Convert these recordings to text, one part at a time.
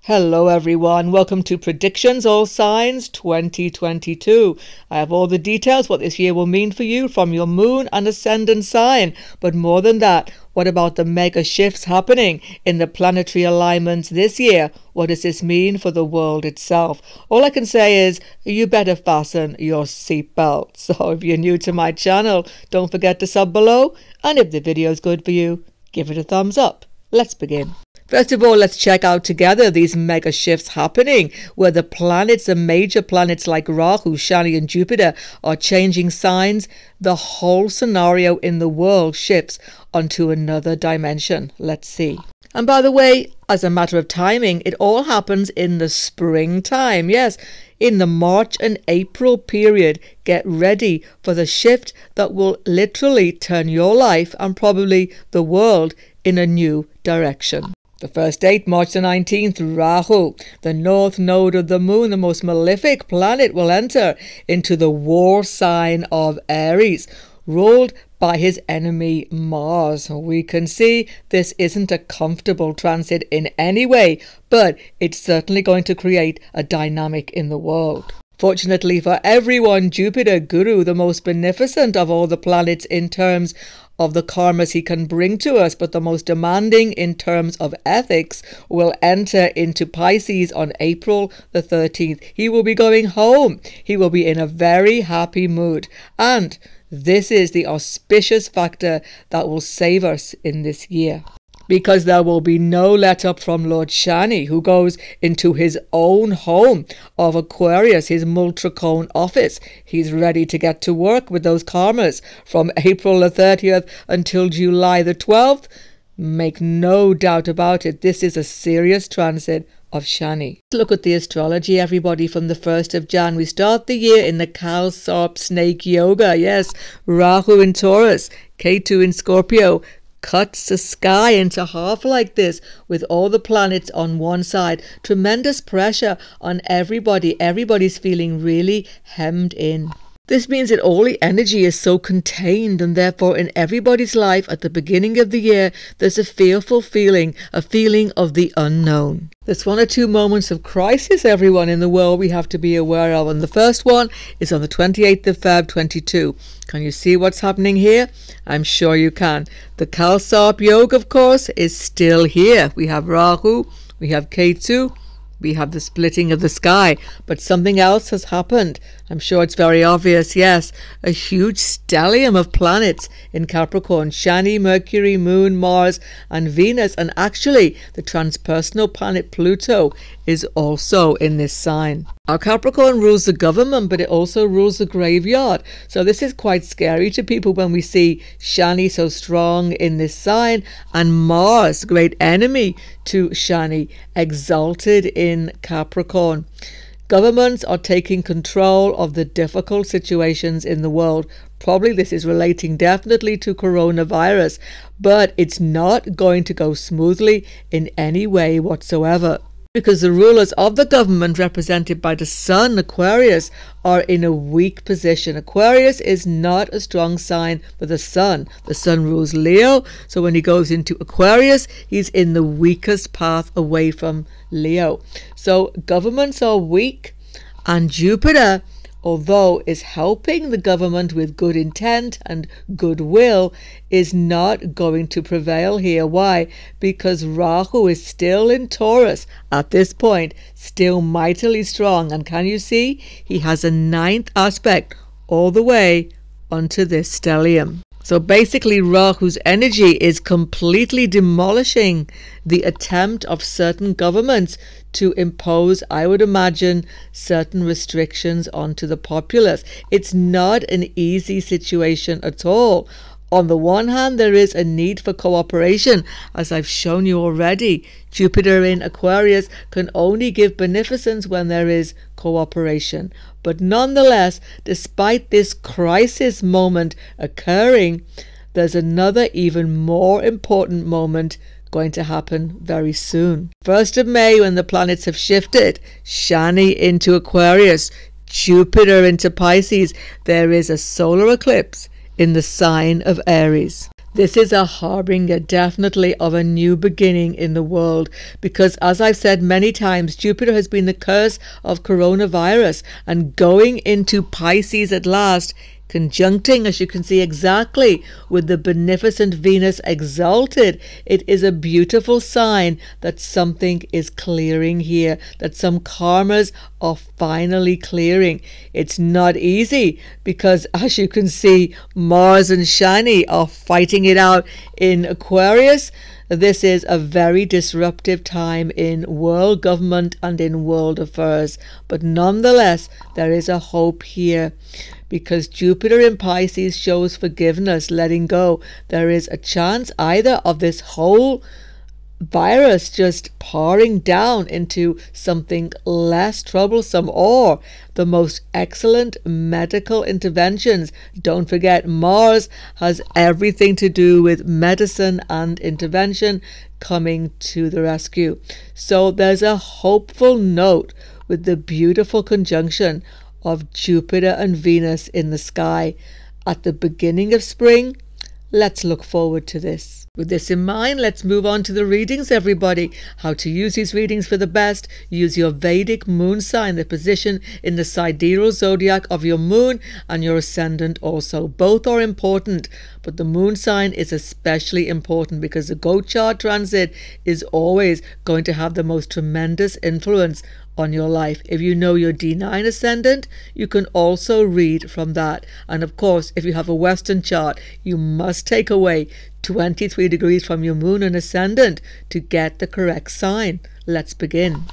Hello everyone, welcome to Predictions All Signs 2022. I have all the details what this year will mean for you from your moon and ascendant sign. But more than that, what about the mega shifts happening in the planetary alignments this year? What does this mean for the world itself? All I can say is you better fasten your seatbelt. So if you're new to my channel, don't forget to sub below, and if the video is good for you, give it a thumbs up. Let's begin. First of all, let's check out together these mega shifts happening where the planets, the major planets like Rahu, Shani and Jupiter are changing signs. The whole scenario in the world shifts onto another dimension. Let's see. And by the way, as a matter of timing, it all happens in the springtime. Yes, in the March and April period. Get ready for the shift that will literally turn your life and probably the world in a new direction. The first date, March the 19th, Rahu, the north node of the moon, the most malefic planet, will enter into the war sign of Aries, ruled by his enemy Mars. We can see this isn't a comfortable transit in any way, but it's certainly going to create a dynamic in the world. Fortunately for everyone, Jupiter, Guru, the most beneficent of all the planets in terms of the karmas he can bring to us, but the most demanding in terms of ethics, will enter into Pisces on April the 13th. He will be going home. He will be in a very happy mood. And this is the auspicious factor that will save us in this year, because there will be no let up from Lord Shani, who goes into his own home of Aquarius, his Multracone office. He's ready to get to work with those karmas from April the 30th until July the 12th. Make no doubt about it, this is a serious transit of Shani. Look at the astrology, everybody, from the 1st of Jan. We start the year in the cow, sarp, snake yoga. Yes, Rahu in Taurus, Ketu in Scorpio, cuts the sky into half like this with all the planets on one side. Tremendous pressure on everybody. Everybody's feeling really hemmed in. This means that all the energy is so contained, and therefore in everybody's life at the beginning of the year there's a fearful feeling, a feeling of the unknown. There's one or two moments of crisis, everyone, in the world we have to be aware of, and the first one is on the 28th of Feb 22. Can you see what's happening here? I'm sure you can. The Kalsarp Yoga, of course, is still here. We have Rahu, we have Ketu, we have the splitting of the sky, but something else has happened. I'm sure it's very obvious, yes. A huge stellium of planets in Capricorn, Shani, Mercury, Moon, Mars and Venus, and actually the transpersonal planet Pluto is also in this sign. Our Capricorn rules the government, but it also rules the graveyard. So this is quite scary to people when we see Shani so strong in this sign and Mars, great enemy to Shani, exalted in Capricorn. Governments are taking control of the difficult situations in the world. Probably this is relating definitely to coronavirus, but it's not going to go smoothly in any way whatsoever, because the rulers of the government, represented by the Sun, Aquarius, are in a weak position. Aquarius is not a strong sign for the Sun. The Sun rules Leo, so when he goes into Aquarius, he's in the weakest path away from Leo. So governments are weak, and Jupiter, although is helping the government with good intent and goodwill, is not going to prevail here. Why? Because Rahu is still in Taurus at this point, still mightily strong. And can you see? He has a 9th aspect all the way onto this stellium. So basically Rahu's energy is completely demolishing the attempt of certain governments to impose, I would imagine, certain restrictions onto the populace. It's not an easy situation at all. On the one hand, there is a need for cooperation, as I've shown you already. Jupiter in Aquarius can only give beneficence when there is cooperation. But nonetheless, despite this crisis moment occurring, there's another even more important moment going to happen very soon. 1st of May, when the planets have shifted, Shani into Aquarius, Jupiter into Pisces, there is a solar eclipse in the sign of Aries. This is a harbinger, definitely, of a new beginning in the world, because as I've said many times, Jupiter has been the curse of coronavirus, and going into Pisces at last, conjuncting, as you can see exactly, with the beneficent Venus exalted, it is a beautiful sign that something is clearing here, that some karmas are finally clearing. It's not easy because, as you can see, Mars and Shani are fighting it out in Aquarius. This is a very disruptive time in world government and in world affairs, but nonetheless there is a hope here, because Jupiter in Pisces shows forgiveness, letting go. There is a chance either of this whole virus just pouring down into something less troublesome, or the most excellent medical interventions. Don't forget, Mars has everything to do with medicine and intervention coming to the rescue. So there's a hopeful note with the beautiful conjunction of Jupiter and Venus in the sky at the beginning of spring. Let's look forward to this. With this in mind, let's move on to the readings, everybody. How to use these readings for the best. Use your Vedic moon sign, the position in the sidereal zodiac of your moon, and your ascendant also. Both are important, but the moon sign is especially important because the Go chart transit is always going to have the most tremendous influence on your life. If you know your D9 ascendant, you can also read from that. And of course, if you have a Western chart, you must take away 23 degrees from your moon and ascendant to get the correct sign. Let's begin.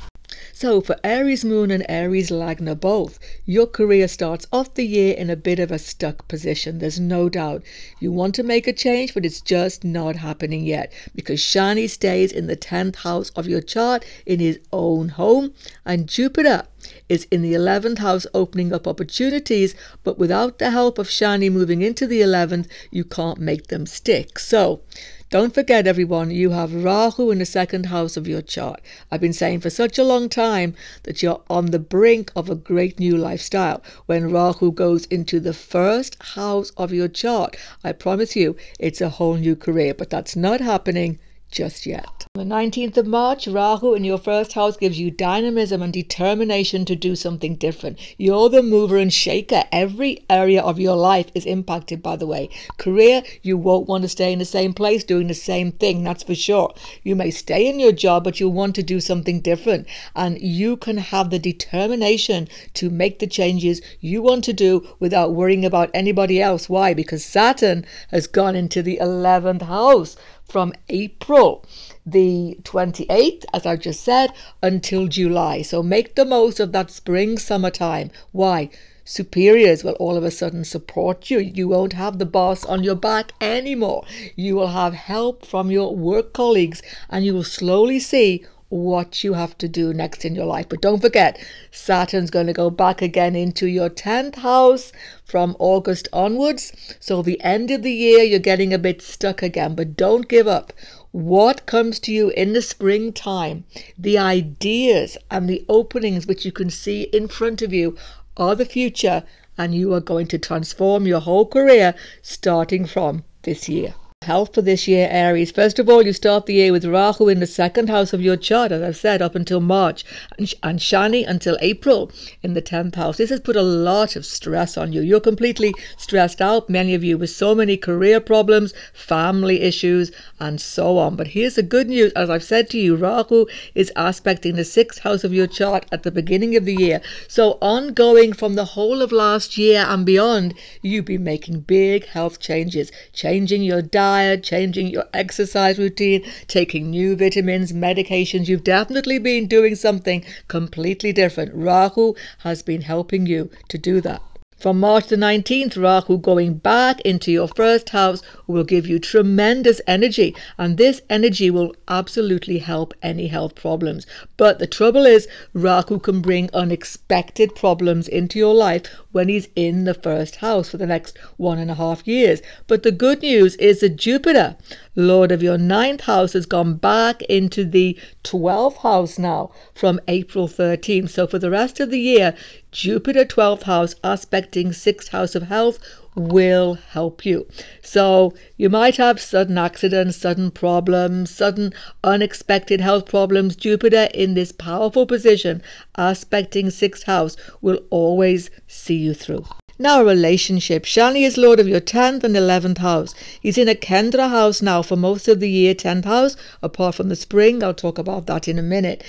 So for Aries moon and Aries Lagna both, your career starts off the year in a bit of a stuck position. There's no doubt. You want to make a change, but it's just not happening yet, because Shani stays in the 10th house of your chart in his own home, and Jupiter is in the 11th house, opening up opportunities, but without the help of Shani moving into the 11th, you can't make them stick. So don't forget, everyone, you have Rahu in the 2nd house of your chart. I've been saying for such a long time that you're on the brink of a great new lifestyle. When Rahu goes into the 1st house of your chart, I promise you it's a whole new career, but that's not happening just yet. On the 19th of March, Rahu in your 1st house gives you dynamism and determination to do something different. You're the mover and shaker. Every area of your life is impacted, by the way. Career, you won't want to stay in the same place doing the same thing, that's for sure. You may stay in your job, but you'll want to do something different. And you can have the determination to make the changes you want to do without worrying about anybody else. Why? Because Saturn has gone into the 11th house from April the 28th, as I just said, until July. So make the most of that spring summertime. Why? Superiors will all of a sudden support you. You won't have the boss on your back anymore. You will have help from your work colleagues, and you will slowly see what you have to do next in your life. But don't forget, Saturn's going to go back again into your 10th house from August onwards. So the end of the year, you're getting a bit stuck again, but don't give up. What comes to you in the springtime, the ideas and the openings which you can see in front of you, are the future, and you are going to transform your whole career starting from this year. Health for this year, Aries. First of all, you start the year with Rahu in the 2nd house of your chart, as I've said, up until March, and Shani until April in the 10th house. This has put a lot of stress on you. You're completely stressed out, many of you, with so many career problems, family issues, and so on. But here's the good news. As I've said to you, Rahu is aspecting the 6th house of your chart at the beginning of the year. So ongoing from the whole of last year and beyond, you'll be making big health changes, changing your diet, changing your exercise routine, taking new vitamins, medications. You've definitely been doing something completely different. Rahu has been helping you to do that. From March the 19th, Rahu going back into your 1st house will give you tremendous energy, and this energy will absolutely help any health problems. But the trouble is, Rahu can bring unexpected problems into your life when he's in the 1st house for the next 1.5 years. But the good news is that Jupiter, Lord of your 9th house, has gone back into the 12th house now from April 13th. So for the rest of the year, Jupiter 12th house aspecting 6th house of health will help you. So you might have sudden accidents, sudden problems, sudden unexpected health problems. Jupiter in this powerful position, aspecting 6th house, will always see you through. Now, a relationship. Shani is lord of your 10th and 11th house. He's in a Kendra house now for most of the year, 10th house, apart from the spring. I'll talk about that in a minute.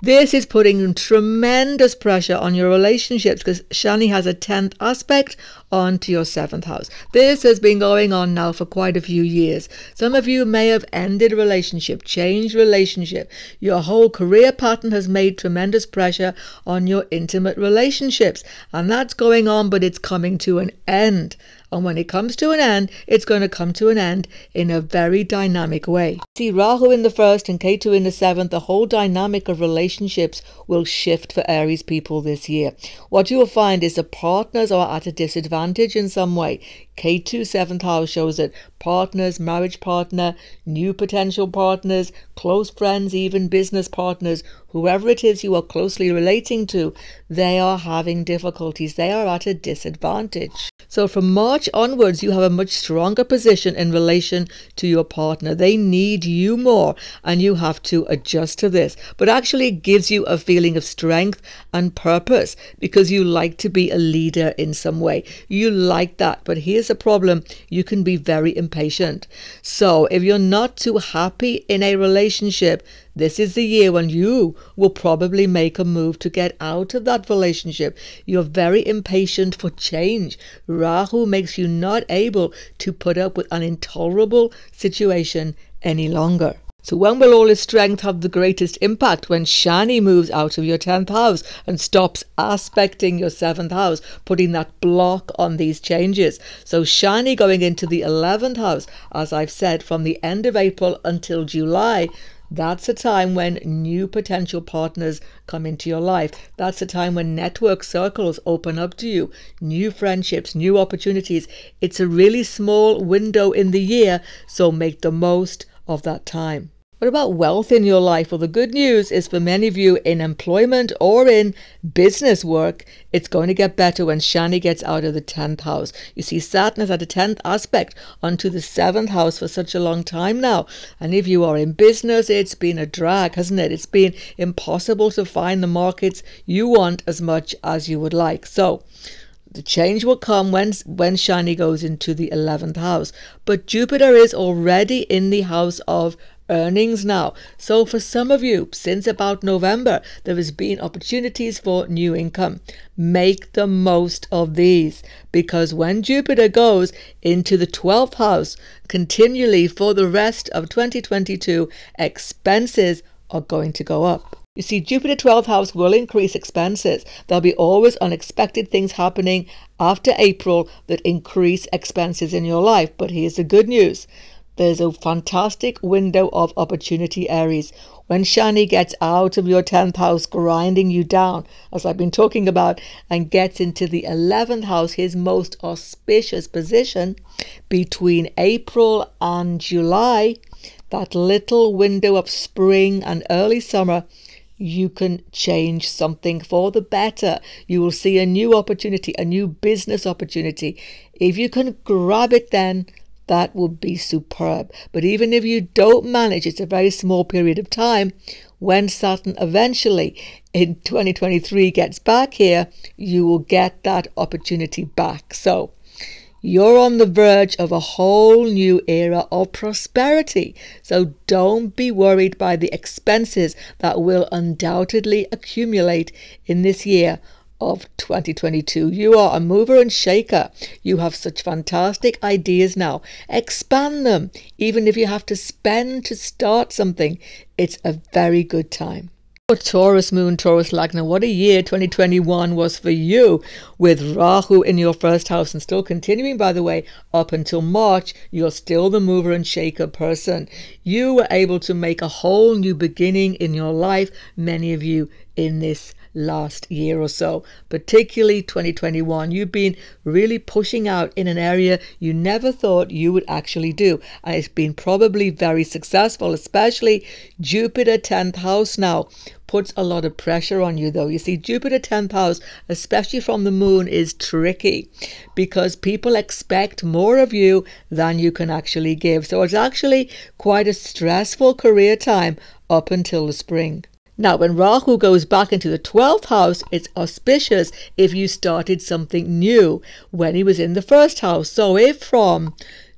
This is putting tremendous pressure on your relationships because Shani has a 10th aspect onto your 7th house. This has been going on now for quite a few years. Some of you may have ended a relationship, changed relationship. Your whole career pattern has made tremendous pressure on your intimate relationships. And that's going on, but it's coming to an end. And when it comes to an end, it's going to come to an end in a very dynamic way. See, Rahu in the 1st and Ketu in the 7th, the whole dynamic of relationships will shift for Aries people this year. What you will find is the partners are at a disadvantage in some way. Ketu 7th house shows it. Partners, marriage partner, new potential partners, close friends, even business partners, whoever it is you are closely relating to, they are having difficulties. They are at a disadvantage. So from March onwards, you have a much stronger position in relation to your partner. They need you more and you have to adjust to this. But actually it gives you a feeling of strength and purpose because you like to be a leader in some way. You like that. But here's a problem. You can be very impatient. So if you're not too happy in a relationship, this is the year when you will probably make a move to get out of that relationship. You're very impatient for change. Rahu makes you not able to put up with an intolerable situation any longer. So when will all this strength have the greatest impact? When Shani moves out of your 10th house and stops aspecting your 7th house, putting that block on these changes. So Shani going into the 11th house, as I've said, from the end of April until July, that's a time when new potential partners come into your life. That's a time when network circles open up to you, new friendships, new opportunities. It's a really small window in the year, so make the most of that time. What about wealth in your life? Well, the good news is for many of you in employment or in business work, it's going to get better when Shani gets out of the 10th house. You see, Saturn has had a 10th aspect onto the 7th house for such a long time now. And if you are in business, it's been a drag, hasn't it? It's been impossible to find the markets you want as much as you would like. So the change will come when Shani goes into the 11th house. But Jupiter is already in the house of earnings now. So for some of you, since about November, there has been opportunities for new income. Make the most of these, because when Jupiter goes into the 12th house continually for the rest of 2022, expenses are going to go up. You see, Jupiter 12th house will increase expenses. There'll be always unexpected things happening after April that increase expenses in your life. But here's the good news. There's a fantastic window of opportunity, Aries. When Shani gets out of your 10th house, grinding you down, as I've been talking about, and gets into the 11th house, his most auspicious position, between April and July, that little window of spring and early summer, you can change something for the better. You will see a new opportunity, a new business opportunity. If you can grab it then, that would be superb. But even if you don't manage, it's a very small period of time. When Saturn eventually in 2023 gets back here, you will get that opportunity back. So you're on the verge of a whole new era of prosperity. So don't be worried by the expenses that will undoubtedly accumulate in this year of 2022. You are a mover and shaker. You have such fantastic ideas now. Expand them. Even if you have to spend to start something, it's a very good time. Taurus moon, Taurus Lagna, what a year 2021 was for you, with Rahu in your 1st house and still continuing, by the way, up until March. You're still the mover and shaker person. You were able to make a whole new beginning in your life, many of you in this last year or so, particularly 2021. You've been really pushing out in an area you never thought you would actually do, and it's been probably very successful, especially Jupiter 10th house now, puts a lot of pressure on you, though. You see, Jupiter 10th house, especially from the moon, is tricky because people expect more of you than you can actually give. So it's actually quite a stressful career time up until the spring. Now, when Rahu goes back into the 12th house, it's auspicious if you started something new when he was in the first house. So if from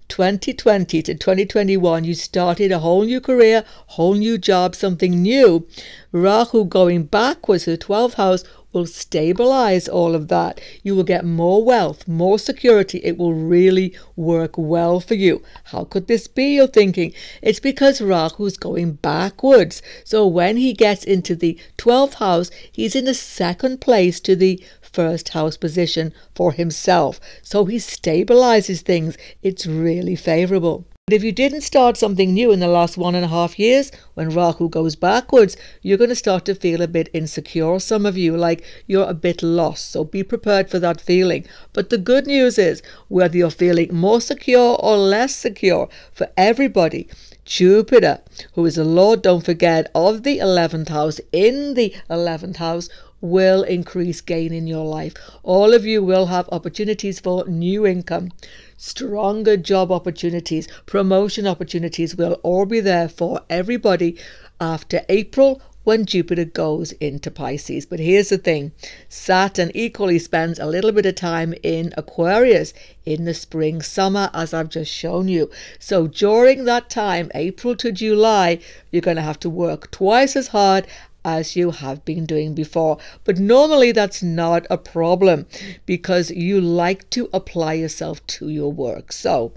2020 to 2021 you started a whole new career, whole new job, something new, Rahu going backwards to the 12th house will stabilize all of that. You will get more wealth, more security. It will really work well for you. How could this be, you're thinking? It's because Rahu's going backwards. So when he gets into the 12th house, he's in the second place to the first house position for himself. So he stabilizes things. It's really favorable. But if you didn't start something new in the last 1.5 years, when Rahu goes backwards, you're going to start to feel a bit insecure, some of you, like you're a bit lost. So be prepared for that feeling. But the good news is, whether you're feeling more secure or less secure, for everybody, Jupiter, who is the Lord, don't forget, of the 11th house, in the 11th house, will increase gain in your life. All of you will have opportunities for new income. Stronger job opportunities, promotion opportunities will all be there for everybody after April, when Jupiter goes into Pisces. But here's the thing, Saturn equally spends a little bit of time in Aquarius in the spring, summer, as I've just shown you. So during that time, April to July, you're going to have to work twice as hard as you have been doing before. But normally that's not a problem because you like to apply yourself to your work. So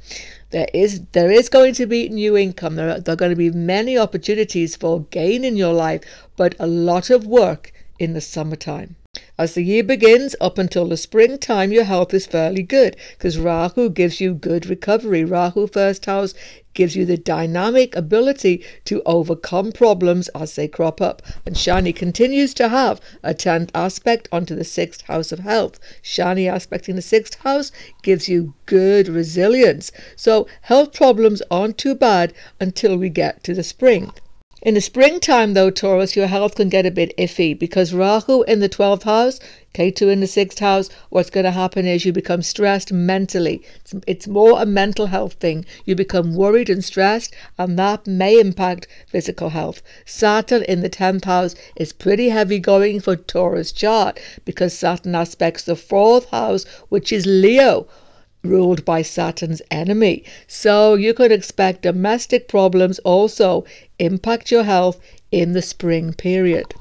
there is going to be new income. There are going to be many opportunities for gain in your life, but a lot of work in the summertime. As the year begins, up until the springtime, your health is fairly good because Rahu gives you good recovery. Rahu, first house, gives you the dynamic ability to overcome problems as they crop up. And Shani continues to have a 10th aspect onto the 6th house of health. Shani aspecting the 6th house gives you good resilience. So health problems aren't too bad until we get to the spring. In the springtime, though, Taurus, your health can get a bit iffy because Rahu in the 12th house, Ketu in the 6th house, what's going to happen is you become stressed mentally. It's more a mental health thing. You become worried and stressed, and that may impact physical health. Saturn in the 10th house is pretty heavy going for Taurus chart because Saturn aspects the 4th house, which is Leo, ruled by Saturn's enemy. So you could expect domestic problems also impact your health in the spring period.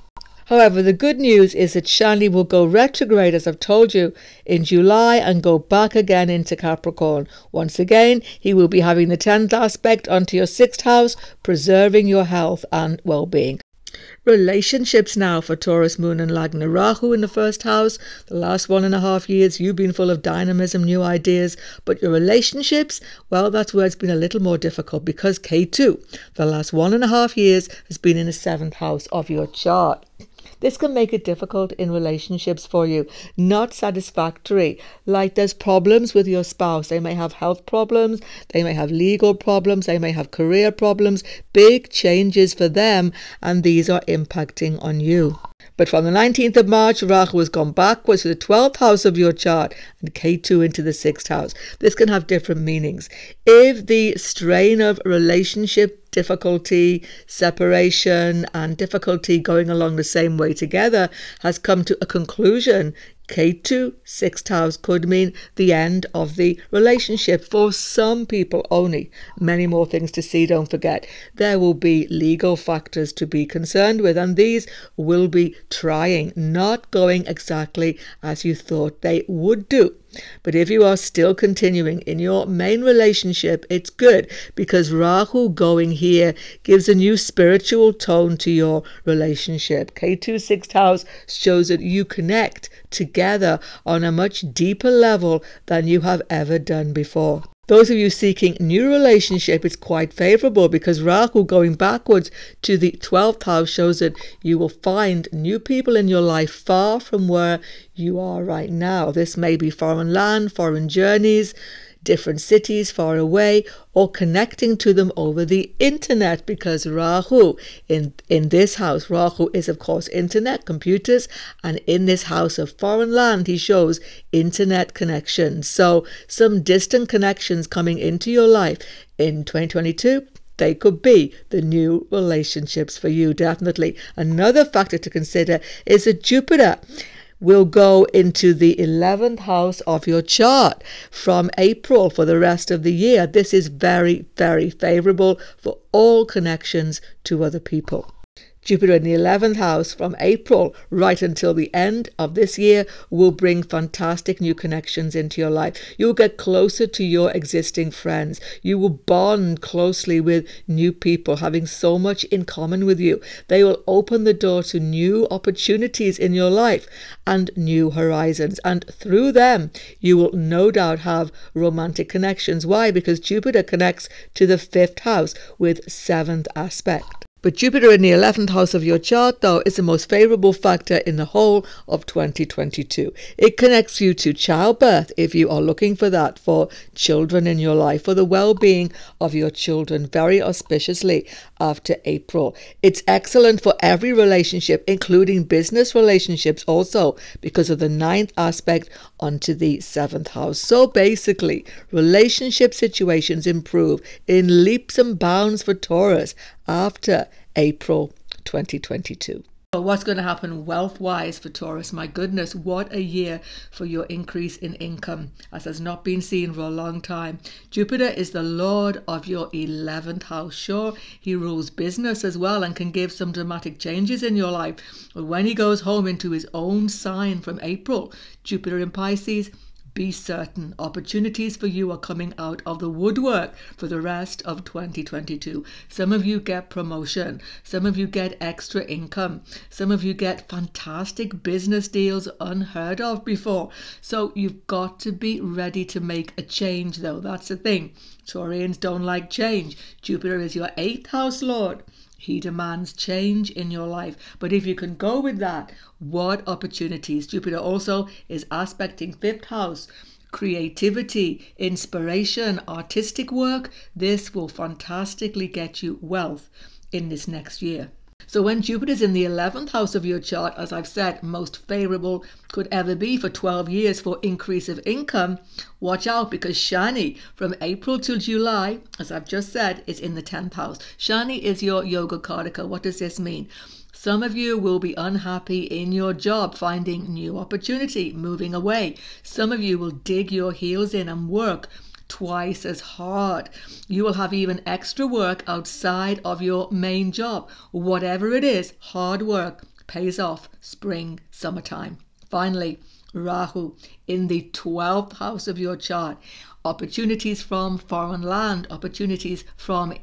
However, the good news is that Shani will go retrograde, as I've told you, in July and go back again into Capricorn. Once again, he will be having the 10th aspect onto your 6th house, preserving your health and well-being. Relationships now for Taurus, Moon and Lagna. Rahu in the 1st house. The last 1.5 years you've been full of dynamism, new ideas, but your relationships, well, that's where it's been a little more difficult because K2, the last 1.5 years, has been in the 7th house of your chart. This can make it difficult in relationships for you, not satisfactory. Like there's problems with your spouse. They may have health problems, they may have legal problems, they may have career problems, big changes for them, and these are impacting on you. But from the 19th of March, Rahu has gone backwards to the 12th house of your chart and K2 into the 6th house. This can have different meanings. If the strain of relationship difficulty, separation, and difficulty going along the same way together has come to a conclusion, K2, 6th house, could mean the end of the relationship for some people only. Many more things to see, don't forget. There will be legal factors to be concerned with, and these will be trying, not going exactly as you thought they would do. But if you are still continuing in your main relationship, it's good because Rahu going here gives a new spiritual tone to your relationship. K2, 6th house shows that you connect together on a much deeper level than you have ever done before. Those of you seeking new relationship, it's quite favorable because Rahu going backwards to the 12th house shows that you will find new people in your life far from where you are right now. This may be foreign land, foreign journeys, different cities far away, or connecting to them over the internet, because Rahu in this house, Rahu is of course internet, computers, and in this house of foreign land he shows internet connections. So some distant connections coming into your life in 2022. They could be the new relationships for you, definitely. Another factor to consider is that Jupiter will go into the 11th house of your chart from April for the rest of the year. This is very, very favorable for all connections to other people. Jupiter in the 11th house from April right until the end of this year will bring fantastic new connections into your life. You'll get closer to your existing friends. You will bond closely with new people having so much in common with you. They will open the door to new opportunities in your life and new horizons. And through them, you will no doubt have romantic connections. Why? Because Jupiter connects to the 5th house with 7th aspect. But Jupiter in the 11th house of your chart, though, is the most favorable factor in the whole of 2022. It connects you to childbirth if you are looking for that, for children in your life, for the well-being of your children, very auspiciously after April. It's excellent for every relationship, including business relationships also, because of the 9th aspect onto the 7th house. So basically, relationship situations improve in leaps and bounds for Taurus after April 2022. So what's going to happen wealth-wise for Taurus? My goodness, what a year for your increase in income, as has not been seen for a long time. Jupiter is the lord of your 11th house. Sure, he rules business as well and can give some dramatic changes in your life. But when he goes home into his own sign from April, Jupiter in Pisces, be certain opportunities for you are coming out of the woodwork for the rest of 2022. Some of you get promotion. Some of you get extra income. Some of you get fantastic business deals unheard of before. So you've got to be ready to make a change, though. That's the thing. Taurians don't like change. Jupiter is your 8th house lord. He demands change in your life. But if you can go with that, what opportunities. Jupiter also is aspecting 5th house. Creativity, inspiration, artistic work. This will fantastically get you wealth in this next year. So when Jupiter's in the 11th house of your chart, as I've said, most favorable could ever be for 12 years for increase of income, watch out, because Shani from April till July, as I've just said, is in the 10th house. Shani is your yoga karaka. What does this mean? Some of you will be unhappy in your job, finding new opportunity, moving away. Some of you will dig your heels in and work twice as hard. You will have even extra work outside of your main job. Whatever it is, hard work pays off spring, summertime. Finally, Rahu in the 12th house of your chart. Opportunities from foreign land, opportunities from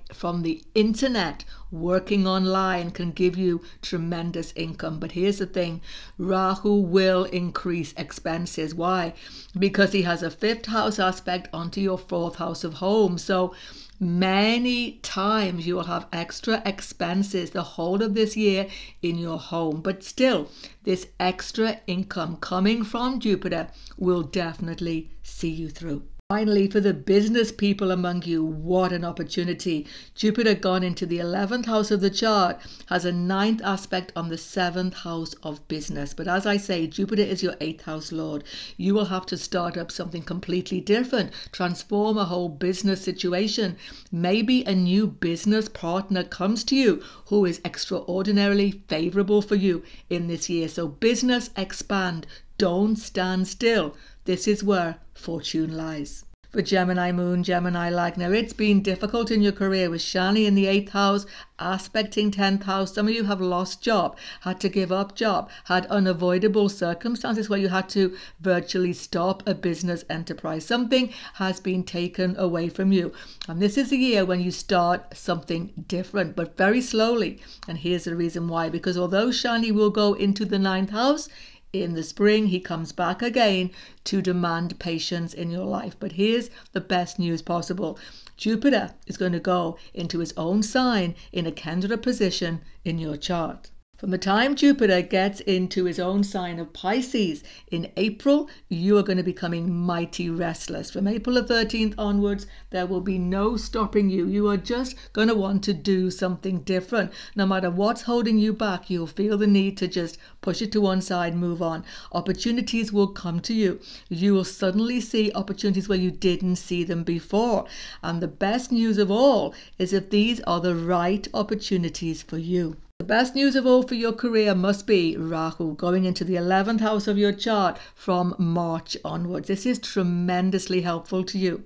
the internet, working online can give you tremendous income. But here's the thing, Rahu will increase expenses. Why? Because he has a 5th house aspect onto your 4th house of home. So many times you will have extra expenses the whole of this year in your home. But still, this extra income coming from Jupiter will definitely see you through. Finally, for the business people among you, what an opportunity. Jupiter gone into the 11th house of the chart has a 9th aspect on the 7th house of business. But as I say, Jupiter is your 8th house lord. You will have to start up something completely different, transform a whole business situation. Maybe a new business partner comes to you who is extraordinarily favorable for you in this year. So business expand. Don't stand still. This is where fortune lies. For Gemini Moon, Gemini like. Now, it's been difficult in your career with Shani in the 8th house, aspecting 10th house. Some of you have lost job, had to give up job, had unavoidable circumstances where you had to virtually stop a business enterprise. Something has been taken away from you. And this is a year when you start something different, but very slowly. And here's the reason why. Because although Shani will go into the 9th house, in the spring, he comes back again to demand patience in your life. But here's the best news possible. Jupiter is going to go into his own sign in a Kendra position in your chart. From the time Jupiter gets into his own sign of Pisces in April, you are going to be becoming mighty restless. From April the 13th onwards, there will be no stopping you. You are just going to want to do something different. No matter what's holding you back, you'll feel the need to just push it to one side, move on. Opportunities will come to you. You will suddenly see opportunities where you didn't see them before. And the best news of all is that these are the right opportunities for you. The best news of all for your career must be Rahu going into the 11th house of your chart from March onwards. This is tremendously helpful to you.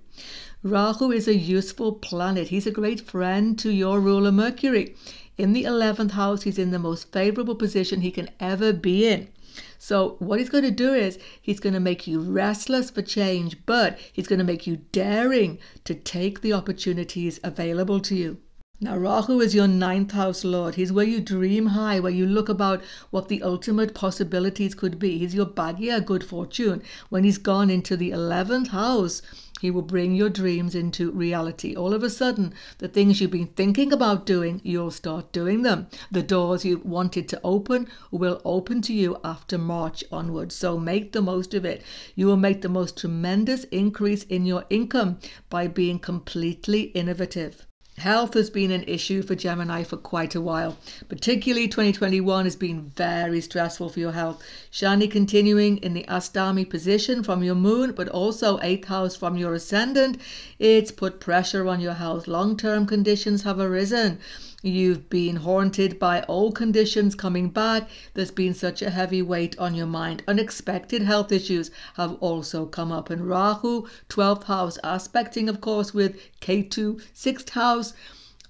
Rahu is a useful planet. He's a great friend to your ruler Mercury. In the 11th house, he's in the most favorable position he can ever be in. So what he's going to do is he's going to make you restless for change, but he's going to make you daring to take the opportunities available to you. Now, Rahu is your 9th house lord. He's where you dream high, where you look about what the ultimate possibilities could be. He's your Bhagya, good fortune. When he's gone into the 11th house, he will bring your dreams into reality. All of a sudden, the things you've been thinking about doing, you'll start doing them. The doors you wanted to open will open to you after March onwards. So make the most of it. You will make the most tremendous increase in your income by being completely innovative. Health has been an issue for Gemini for quite a while. Particularly 2021 has been very stressful for your health. Shani continuing in the Astami position from your moon, but also 8th house from your ascendant. It's put pressure on your health. Long-term conditions have arisen. You've been haunted by old conditions coming back. There's been such a heavy weight on your mind. Unexpected health issues have also come up. And Rahu, 12th house, aspecting, of course, with Ketu, 6th house.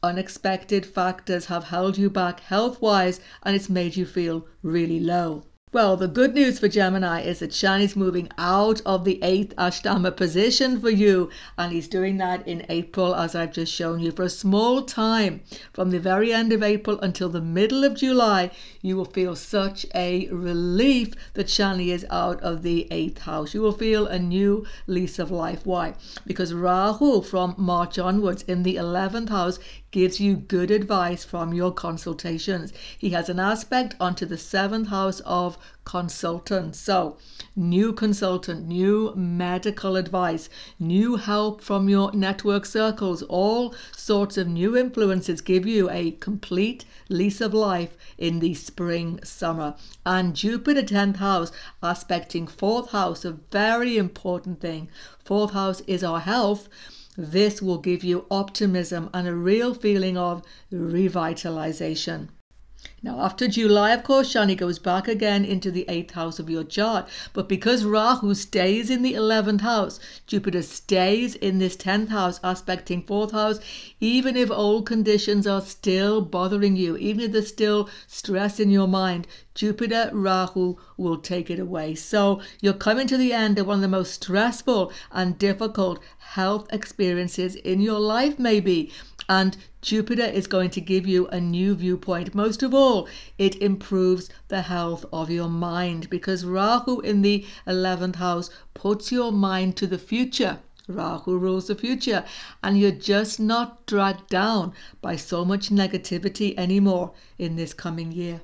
Unexpected factors have held you back health-wise, and it's made you feel really low. Well, the good news for Gemini is that Shani's moving out of the 8th Ashtama position for you, and he's doing that in April, as I've just shown you. For a small time, from the very end of April until the middle of July, you will feel such a relief that Shani is out of the 8th house. You will feel a new lease of life. Why? Because Rahu from March onwards in the 11th house gives you good advice from your consultations. He has an aspect onto the 7th house of consultant. So new consultant, new medical advice, new help from your network circles, all sorts of new influences give you a complete lease of life in the spring, summer. And Jupiter 10th house aspecting 4th house, a very important thing. 4th house is our health. This will give you optimism and a real feeling of revitalization. Now, after July, of course, Shani goes back again into the 8th house of your chart. But because Rahu stays in the 11th house, Jupiter stays in this 10th house, aspecting 4th house, even if old conditions are still bothering you, even if there's still stress in your mind, Jupiter, Rahu will take it away. So you're coming to the end of one of the most stressful and difficult health experiences in your life, maybe. And Jupiter is going to give you a new viewpoint. Most of all, it improves the health of your mind, because Rahu in the 11th house puts your mind to the future. Rahu rules the future, and you're just not dragged down by so much negativity anymore in this coming year.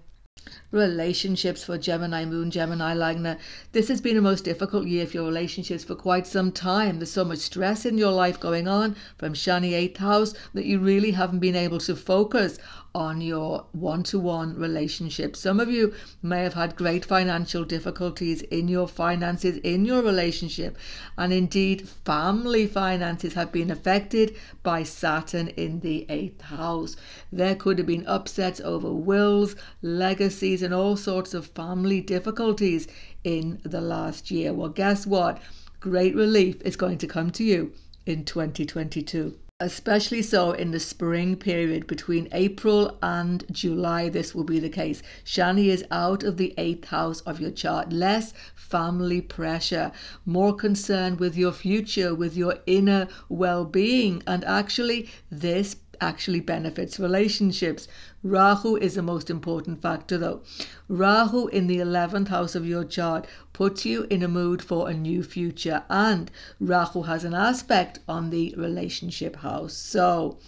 Relationships for Gemini Moon, Gemini Lagna. This has been a most difficult year for your relationships for quite some time. There's so much stress in your life going on from Shani 8th house that you really haven't been able to focus on your one-to-one relationship. Some of you may have had great financial difficulties in your finances, in your relationship, and indeed family finances have been affected by Saturn in the 8th house. There could have been upsets over wills, legacies, and all sorts of family difficulties in the last year. Well, guess what? Great relief is going to come to you in 2022. Especially so in the spring period between April and July, this will be the case. Shani is out of the 8th house of your chart. Less family pressure, more concern with your future, with your inner well-being. And actually, this actually benefits relationships. Rahu is the most important factor though. Rahu in the 11th house of your chart puts you in a mood for a new future, and Rahu has an aspect on the relationship house. So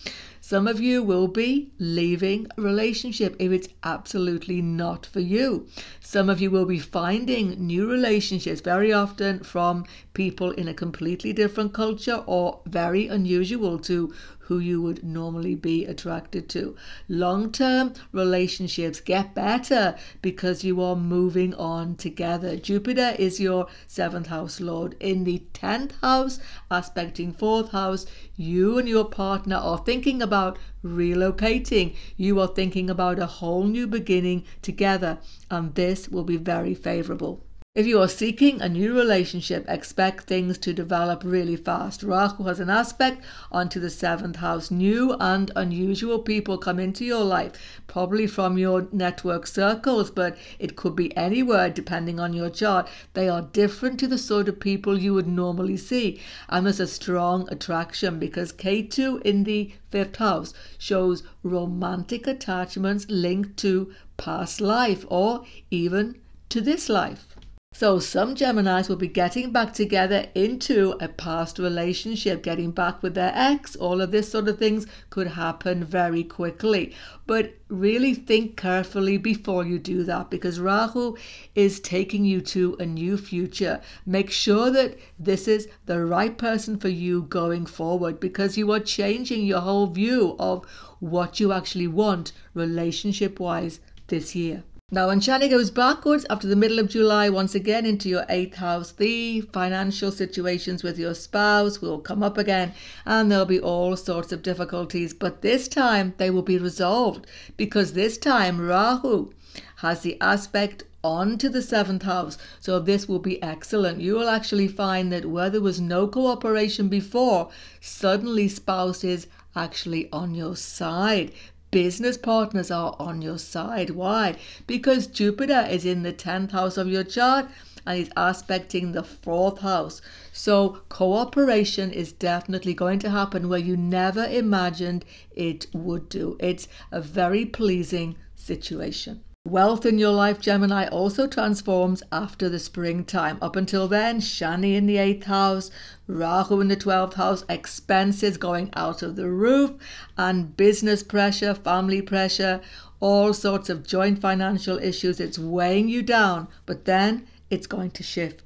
Some of you will be leaving a relationship if it's absolutely not for you. Some of you will be finding new relationships, very often from people in a completely different culture or very unusual to who you would normally be attracted to. Long-term relationships get better because you are moving on together. Jupiter is your 7th house lord. In the 10th house, aspecting 4th house, you and your partner are thinking about relocating. You are thinking about a whole new beginning together, and this will be very favorable. If you are seeking a new relationship, expect things to develop really fast. Rahu has an aspect onto the 7th house. New and unusual people come into your life, probably from your network circles, but it could be anywhere depending on your chart. They are different to the sort of people you would normally see. And there's a strong attraction because Ketu in the 5th house shows romantic attachments linked to past life or even to this life. So some Geminis will be getting back together into a past relationship, getting back with their ex. All of this sort of things could happen very quickly. But really think carefully before you do that, because Rahu is taking you to a new future. Make sure that this is the right person for you going forward, because you are changing your whole view of what you actually want relationship-wise this year. Now, when Shani goes backwards after the middle of July, once again into your 8th house, the financial situations with your spouse will come up again and there'll be all sorts of difficulties. But this time they will be resolved because this time Rahu has the aspect onto the 7th house. So this will be excellent. You will actually find that where there was no cooperation before, suddenly spouse is actually on your side. Business partners are on your side. Why? Because Jupiter is in the 10th house of your chart and is aspecting the 4th house. So cooperation is definitely going to happen where you never imagined it would do. It's a very pleasing situation. Wealth in your life, Gemini, also transforms after the springtime. Up until then, Shani in the 8th house, Rahu in the 12th house, expenses going out of the roof, and business pressure, family pressure, all sorts of joint financial issues. It's weighing you down, but then it's going to shift.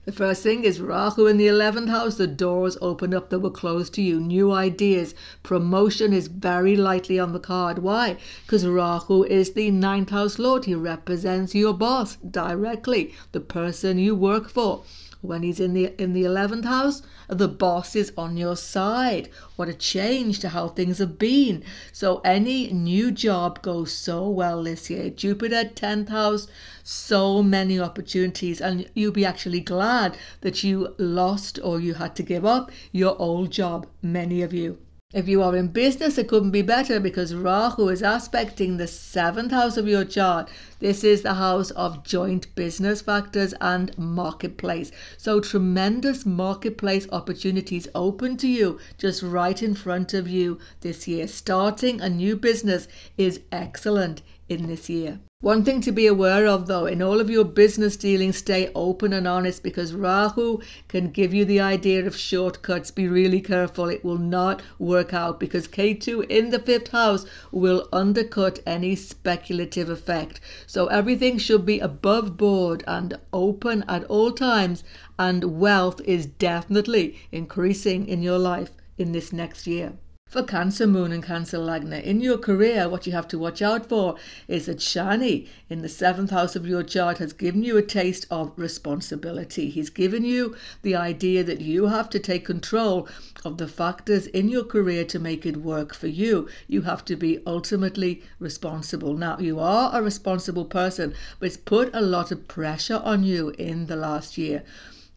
The first thing is Rahu in the 11th house. The doors open up that were closed to you. New ideas. Promotion is very likely on the card. Why? Because Rahu is the 9th house lord. He represents your boss directly, the person you work for. When he's in the 11th house, the boss is on your side. What a change to how things have been. So any new job goes so well this year. Jupiter, 10th house, so many opportunities. And you'll be actually glad that you lost or you had to give up your old job, many of you. If you are in business, it couldn't be better because Rahu is aspecting the 7th house of your chart. This is the house of joint business factors and marketplace. So tremendous marketplace opportunities open to you just right in front of you this year. Starting a new business is excellent in this year. One thing to be aware of though, in all of your business dealings, stay open and honest because Rahu can give you the idea of shortcuts. Be really careful. It will not work out because Ketu in the 5th house will undercut any speculative effect. So everything should be above board and open at all times, and wealth is definitely increasing in your life in this next year. For Cancer Moon and Cancer Lagna, in your career, what you have to watch out for is that Shani in the 7th house of your chart has given you a taste of responsibility. He's given you the idea that you have to take control of the factors in your career to make it work for you. You have to be ultimately responsible. Now, you are a responsible person, but it's put a lot of pressure on you in the last year.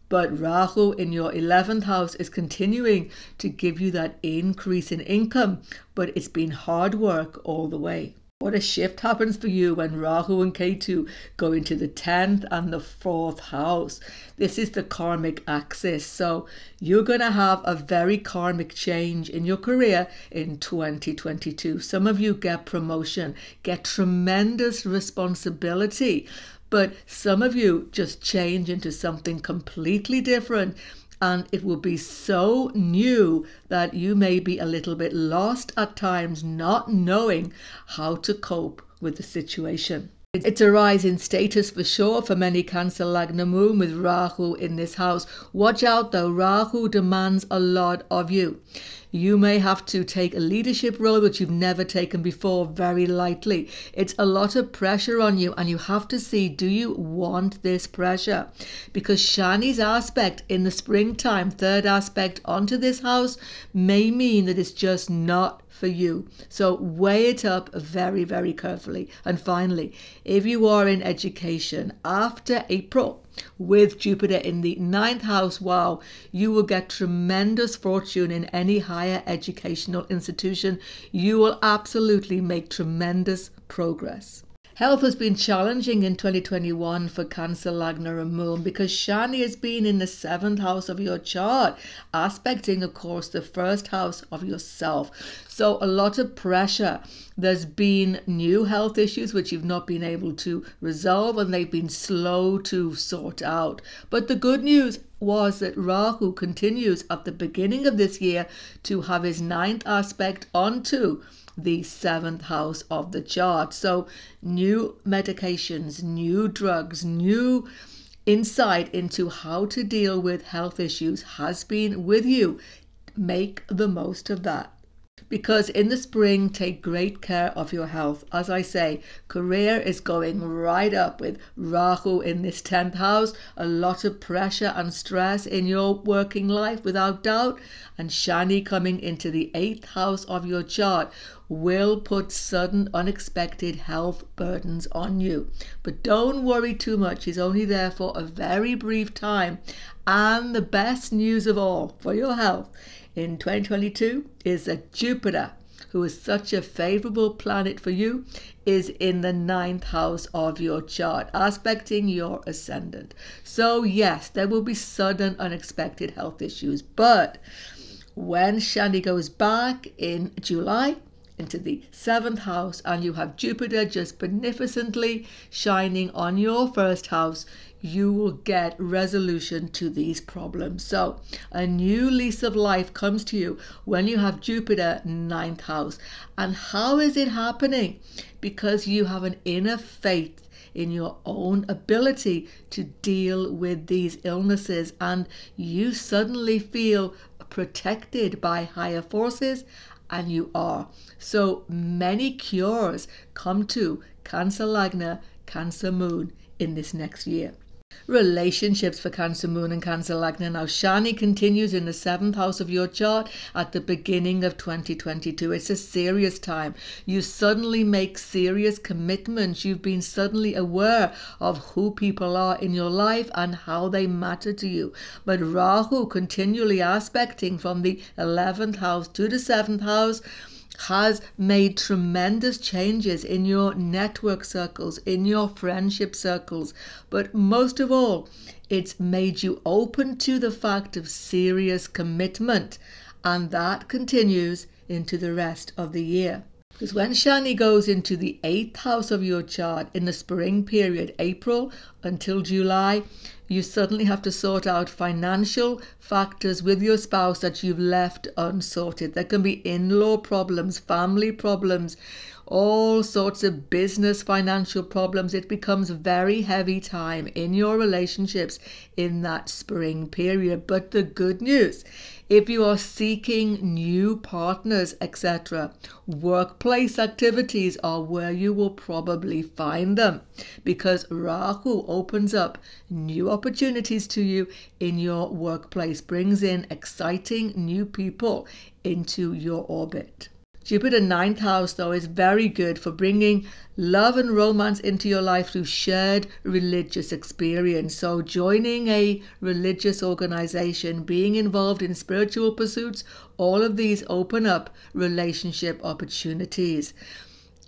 But Rahu in your 11th house is continuing to give you that increase in income, but it's been hard work all the way. What a shift happens for you when Rahu and Ketu go into the 10th and the 4th house. This is the karmic axis. So you're going to have a very karmic change in your career in 2022. Some of you get promotion, get tremendous responsibility. But some of you just change into something completely different and it will be so new that you may be a little bit lost at times, not knowing how to cope with the situation. It's a rise in status for sure for many Cancer Lagna Moon with Rahu in this house. Watch out though, Rahu demands a lot of you. You may have to take a leadership role that you've never taken before very lightly. It's a lot of pressure on you, and you have to see, do you want this pressure? Because Shani's aspect in the springtime, third aspect onto this house, may mean that it's just not for you. So weigh it up very, very carefully. And finally, if you are in education after April, with Jupiter in the 9th house, wow, you will get tremendous fortune in any higher educational institution. You will absolutely make tremendous progress. Health has been challenging in 2021 for Cancer, Lagna and Moon because Shani has been in the 7th house of your chart, aspecting, of course, the 1st house of yourself. So a lot of pressure. There's been new health issues which you've not been able to resolve, and they've been slow to sort out. But the good news was that Rahu continues at the beginning of this year to have his 9th aspect onto the 7th house of the chart. So new medications, new drugs, new insight into how to deal with health issues has been with you. Make the most of that. Because in the spring, take great care of your health. As I say, career is going right up with Rahu in this 10th house. A lot of pressure and stress in your working life, without doubt. And Shani coming into the 8th house of your chart will put sudden, unexpected health burdens on you. But don't worry too much. He's only there for a very brief time. And the best news of all for your health in 2022 is that Jupiter, who is such a favorable planet for you, is in the 9th house of your chart, aspecting your ascendant. So yes, there will be sudden, unexpected health issues. But when Shani goes back in July into the 7th house, and you have Jupiter just beneficently shining on your 1st house, you will get resolution to these problems. So a new lease of life comes to you when you have Jupiter 9th house. And how is it happening? Because you have an inner faith in your own ability to deal with these illnesses, and you suddenly feel protected by higher forces, and you are. So many cures come to Cancer Lagna, Cancer Moon in this next year. Relationships for Cancer Moon and Cancer Lagna. Now Shani continues in the 7th house of your chart at the beginning of 2022. It's a serious time. You suddenly make serious commitments. You've been suddenly aware of who people are in your life and how they matter to you. But Rahu continually aspecting from the 11th house to the 7th house has made tremendous changes in your network circles, in your friendship circles. But most of all, it's made you open to the fact of serious commitment. And that continues into the rest of the year. Because when Shani goes into the 8th house of your chart in the spring period, April until July, you suddenly have to sort out financial factors with your spouse that you've left unsorted. There can be in-law problems, family problems, all sorts of business, financial problems. It becomes a very heavy time in your relationships in that spring period. But the good news, if you are seeking new partners, etc., workplace activities are where you will probably find them, because Rahu opens up new opportunities to you in your workplace, brings in exciting new people into your orbit. Jupiter 9th house, though, is very good for bringing love and romance into your life through shared religious experience. So joining a religious organization, being involved in spiritual pursuits, all of these open up relationship opportunities.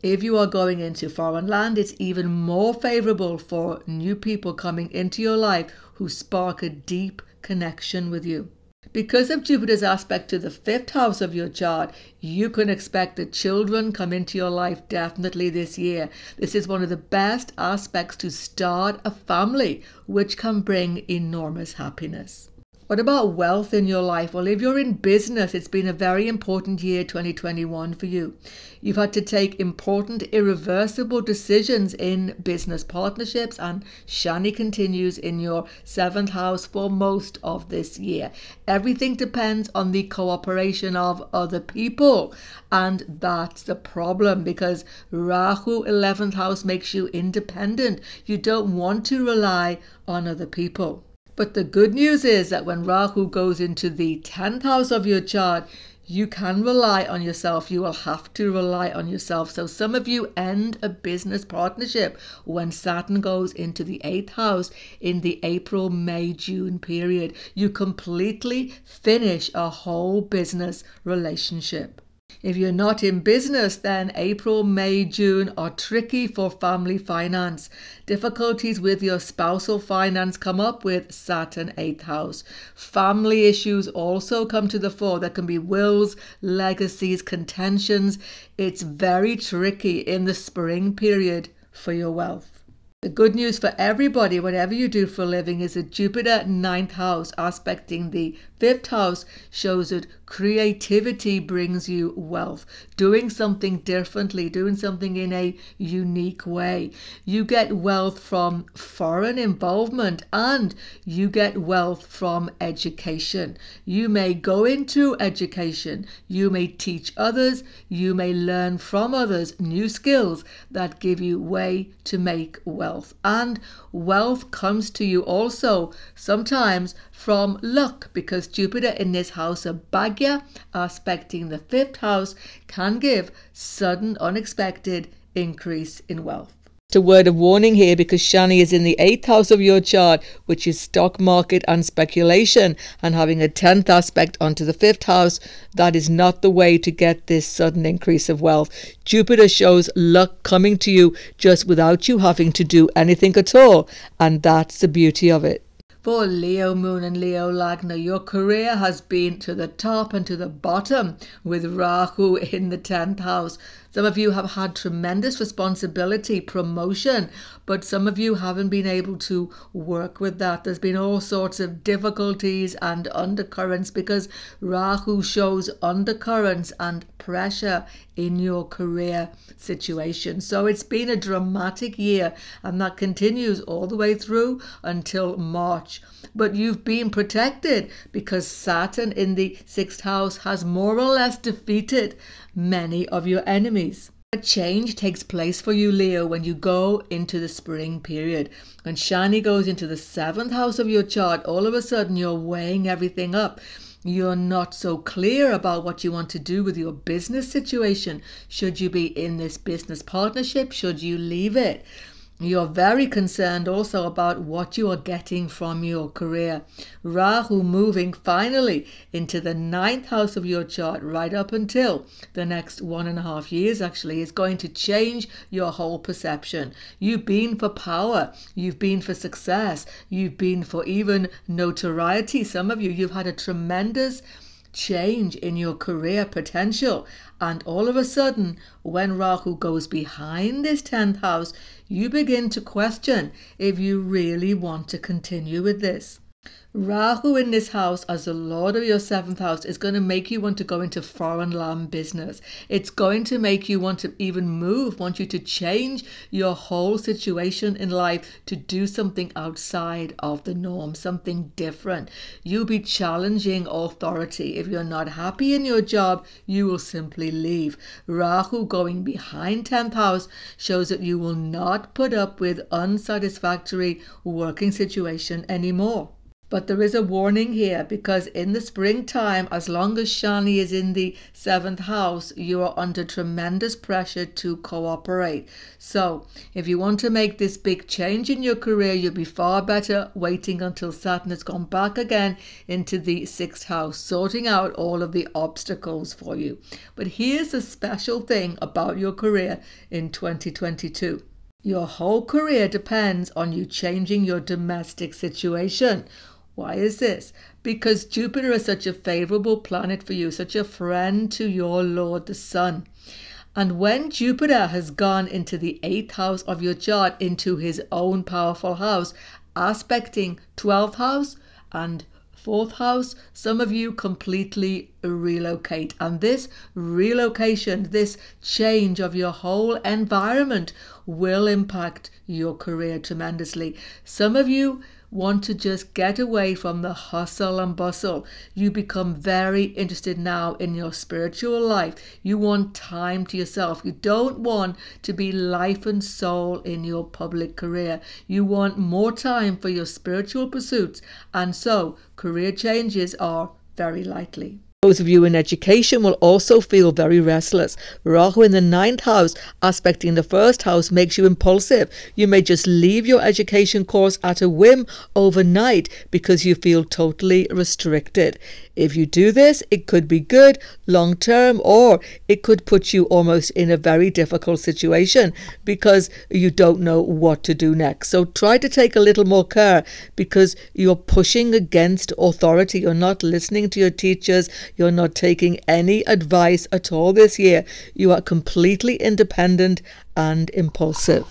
If you are going into foreign land, it's even more favorable for new people coming into your life who spark a deep connection with you. Because of Jupiter's aspect to the 5th house of your chart, you can expect that children come into your life definitely this year. This is one of the best aspects to start a family, which can bring enormous happiness. What about wealth in your life? Well, if you're in business, it's been a very important year, 2021, for you. You've had to take important, irreversible decisions in business partnerships, and Shani continues in your 7th house for most of this year. Everything depends on the cooperation of other people, and that's the problem, because Rahu, 11th house, makes you independent. You don't want to rely on other people. But the good news is that when Rahu goes into the 10th house of your chart, you can rely on yourself. You will have to rely on yourself. So some of you end a business partnership when Saturn goes into the 8th house in the April, May, June period. You completely finish a whole business relationship. If you're not in business, then April, May, June are tricky for family finance. Difficulties with your spousal finance come up with Saturn 8th house. Family issues also come to the fore. There can be wills, legacies, contentions. It's very tricky in the spring period for your wealth. The good news for everybody, whatever you do for a living, is that Jupiter 9th house aspecting the 5th house shows that creativity brings you wealth. Doing something differently, doing something in a unique way. You get wealth from foreign involvement, and you get wealth from education. You may go into education. You may teach others. You may learn from others new skills that give you way to make wealth. And wealth comes to you also sometimes from luck, because Jupiter in this house of Bhagya aspecting the 5th house can give sudden unexpected increase in wealth. A word of warning here, because Shani is in the 8th house of your chart, which is stock market and speculation, and having a 10th aspect onto the 5th house, that is not the way to get this sudden increase of wealth. Jupiter shows luck coming to you just without you having to do anything at all, and that's the beauty of it. For Leo Moon and Leo Lagna, your career has been to the top and to the bottom with Rahu in the 10th house. Some of you have had tremendous responsibility, promotion, but some of you haven't been able to work with that. There's been all sorts of difficulties and undercurrents, because Rahu shows undercurrents and pressure in your career situation. So it's been a dramatic year, and that continues all the way through until March. But you've been protected because Saturn in the 6th house has more or less defeated many of your enemies. A change takes place for you, Leo, when you go into the spring period. When Shani goes into the 7th house of your chart, all of a sudden you're weighing everything up. You're not so clear about what you want to do with your business situation. Should you be in this business partnership? Should you leave it? You're very concerned also about what you are getting from your career. Rahu moving finally into the 9th house of your chart right up until the next 1.5 years actually is going to change your whole perception. You've been for power. You've been for success. You've been for even notoriety. Some of you, you've had a tremendous change in your career potential, and all of a sudden when Rahu goes behind this 10th house, you begin to question if you really want to continue with this. Rahu in this house as the Lord of your 7th house is going to make you want to go into foreign land business. It's going to make you want to even move, want you to change your whole situation in life to do something outside of the norm, something different. You'll be challenging authority. If you're not happy in your job, you will simply leave. Rahu going behind 10th house shows that you will not put up with unsatisfactory working situation anymore. But there is a warning here, because in the springtime, as long as Shani is in the 7th house, you are under tremendous pressure to cooperate. So if you want to make this big change in your career, you'll be far better waiting until Saturn has gone back again into the 6th house, sorting out all of the obstacles for you. But here's the special thing about your career in 2022. Your whole career depends on you changing your domestic situation. Why is this? Because Jupiter is such a favorable planet for you, such a friend to your Lord, the Sun. And when Jupiter has gone into the 8th house of your chart, into his own powerful house, aspecting 12th house and 4th house, some of you completely relocate. And this relocation, this change of your whole environment will impact your career tremendously. Some of you want to just get away from the hustle and bustle. You become very interested now in your spiritual life. You want time to yourself. You don't want to be life and soul in your public career. You want more time for your spiritual pursuits, and so career changes are very likely. Those of you in education will also feel very restless. Rahu in the 9th house aspecting the 1st house makes you impulsive. You may just leave your education course at a whim overnight because you feel totally restricted. If you do this, it could be good long term, or it could put you almost in a very difficult situation because you don't know what to do next. So try to take a little more care because you're pushing against authority. You're not listening to your teachers. You're not taking any advice at all this year. You are completely independent and impulsive.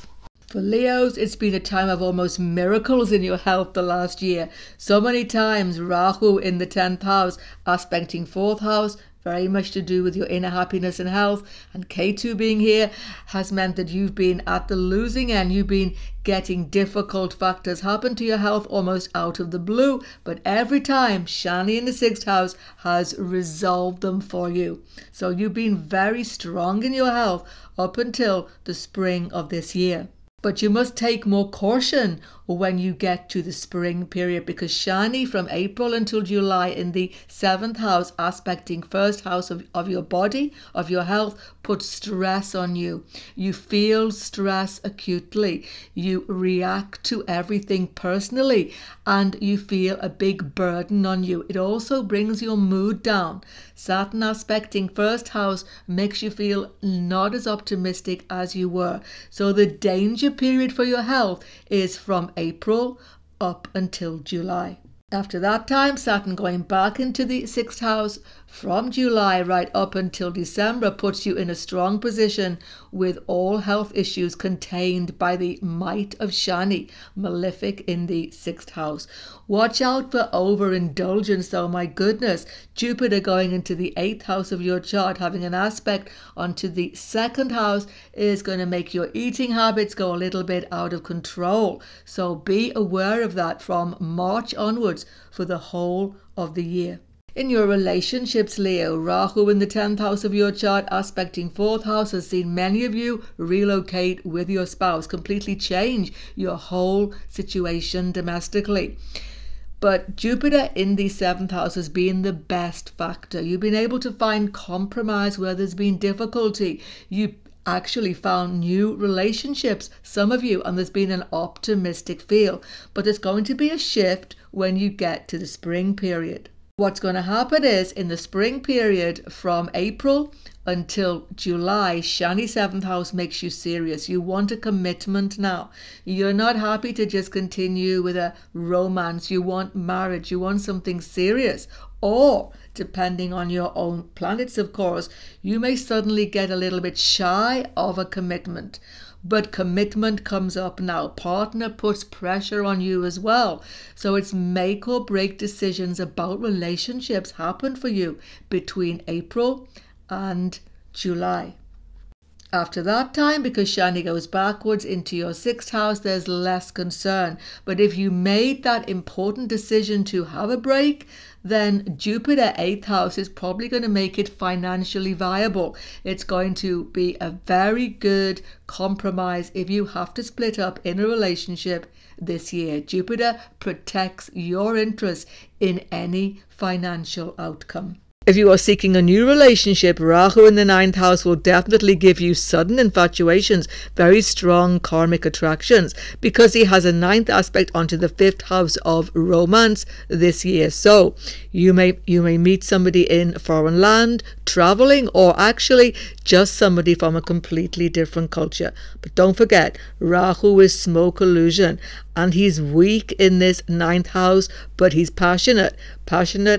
For Leos, it's been a time of almost miracles in your health the last year. So many times, Rahu in the 10th house, aspecting 4th house, very much to do with your inner happiness and health, and Ketu being here has meant that you've been at the losing end. You've been getting difficult factors happen to your health almost out of the blue, but every time Shani in the 6th house has resolved them for you. So you've been very strong in your health up until the spring of this year. But you must take more caution when you get to the spring period, because Shani from April until July in the 7th house aspecting 1st house of your body, of your health, puts stress on you. You feel stress acutely. You react to everything personally and you feel a big burden on you. It also brings your mood down. Saturn aspecting 1st house makes you feel not as optimistic as you were. So the danger period for your health is from April up until July. After that time, Saturn going back into the 6th house from July right up until December puts you in a strong position with all health issues contained by the might of Shani, malefic in the 6th house. Watch out for overindulgence though, my goodness. Jupiter going into the 8th house of your chart, having an aspect onto the 2nd house, is going to make your eating habits go a little bit out of control. So be aware of that from March onwards for the whole of the year. In your relationships, Leo, Rahu in the 10th house of your chart aspecting 4th house has seen many of you relocate with your spouse, completely change your whole situation domestically. But Jupiter in the 7th house has been the best factor. You've been able to find compromise where there's been difficulty. You actually found new relationships, some of you, and there's been an optimistic feel. But there's going to be a shift when you get to the spring period. What's going to happen is in the spring period from April until July, Shani 7th house makes you serious. You want a commitment now. You're not happy to just continue with a romance. You want marriage. You want something serious. Or, depending on your own planets, of course, you may suddenly get a little bit shy of a commitment. But commitment comes up now. Partner puts pressure on you as well. So it's make or break decisions about relationships happen for you between April and July. After that time, because Shani goes backwards into your 6th house, there's less concern. But if you made that important decision to have a break, then Jupiter 8th house is probably going to make it financially viable. It's going to be a very good compromise if you have to split up in a relationship this year. Jupiter protects your interest in any financial outcome. If you are seeking a new relationship, Rahu in the 9th house will definitely give you sudden infatuations, very strong karmic attractions, because he has a 9th aspect onto the 5th house of romance this year. So you may meet somebody in a foreign land, traveling, or actually just somebody from a completely different culture. But don't forget, Rahu is smoke illusion, and he's weak in this 9th house, but he's passionate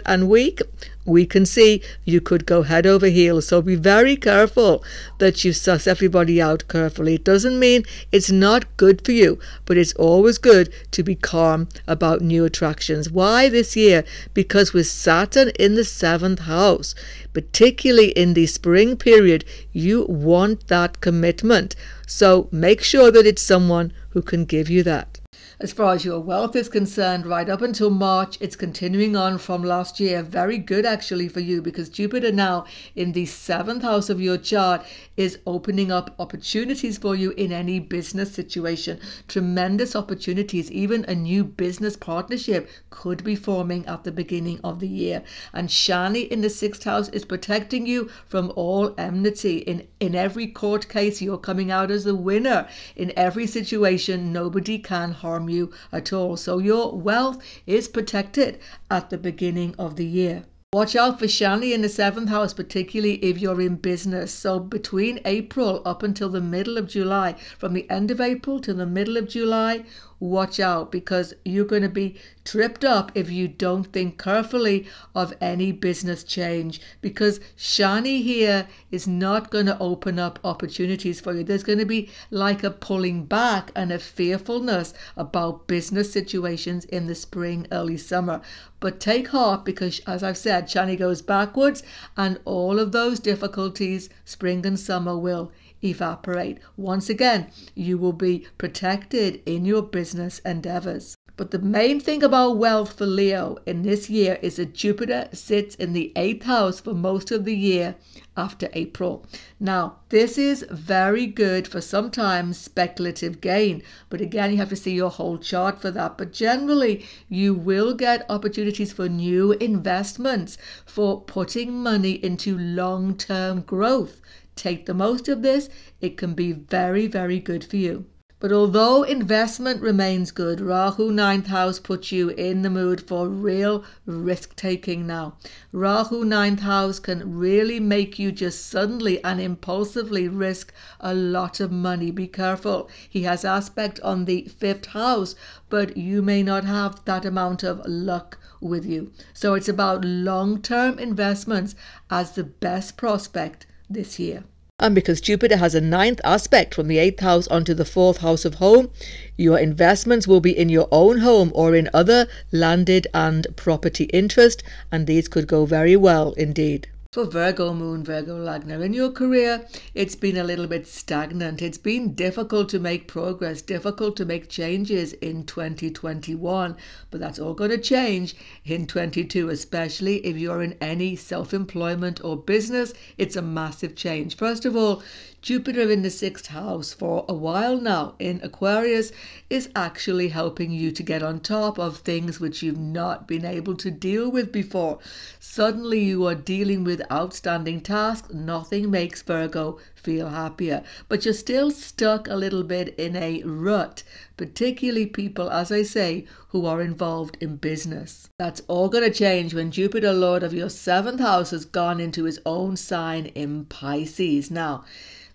and weak. we can see you could go head over heels. So be very careful that you suss everybody out carefully. It doesn't mean it's not good for you, but it's always good to be calm about new attractions. Why this year? Because with Saturn in the 7th house, particularly in the spring period, you want that commitment. So make sure that it's someone who can give you that. As far as your wealth is concerned, right up until March, it's continuing on from last year. Very good actually for you, because Jupiter now in the 7th house of your chart is opening up opportunities for you in any business situation. Tremendous opportunities. Even a new business partnership could be forming at the beginning of the year. And Shani in the 6th house is protecting you from all enmity. In every court case, you're coming out as the winner. In every situation, nobody can harm you at all. So your wealth is protected at the beginning of the year. Watch out for Shani in the 7th house, particularly if you're in business. So between April up until the middle of July, from the end of April to the middle of July, watch out, because you're going to be tripped up if you don't think carefully of any business change, because Shani here is not going to open up opportunities for you. There's going to be like a pulling back and a fearfulness about business situations in the spring, early summer. But take heart, because as I've said, Shani goes backwards, and all of those difficulties, spring and summer, will evaporate. Once again, you will be protected in your business endeavors. But the main thing about wealth for Leo in this year is that Jupiter sits in the 8th house for most of the year after April. Now, this is very good for sometimes speculative gain, but again, you have to see your whole chart for that. But generally, you will get opportunities for new investments, for putting money into long-term growth. Take the most of this. It can be very, very good for you. But although investment remains good, Rahu 9th house puts you in the mood for real risk-taking now. Rahu 9th house can really make you just suddenly and impulsively risk a lot of money. Be careful. He has aspect on the 5th house, but you may not have that amount of luck with you. So it's about long-term investments as the best prospect this year. And because Jupiter has a 9th aspect from the 8th house onto the 4th house of home, your investments will be in your own home or in other landed and property interest, and these could go very well indeed. For Virgo Moon, Virgo Lagna, in your career, it's been a little bit stagnant. It's been difficult to make progress, difficult to make changes in 2021, but that's all going to change in 22, especially if you're in any self-employment or business. It's a massive change. First of all, Jupiter in the 6th house for a while now in Aquarius is actually helping you to get on top of things which you've not been able to deal with before. Suddenly you are dealing with outstanding tasks. Nothing makes Virgo feel happier, but you're still stuck a little bit in a rut, particularly people, as I say, who are involved in business. That's all going to change when Jupiter, Lord of your 7th house, has gone into his own sign in Pisces. Now,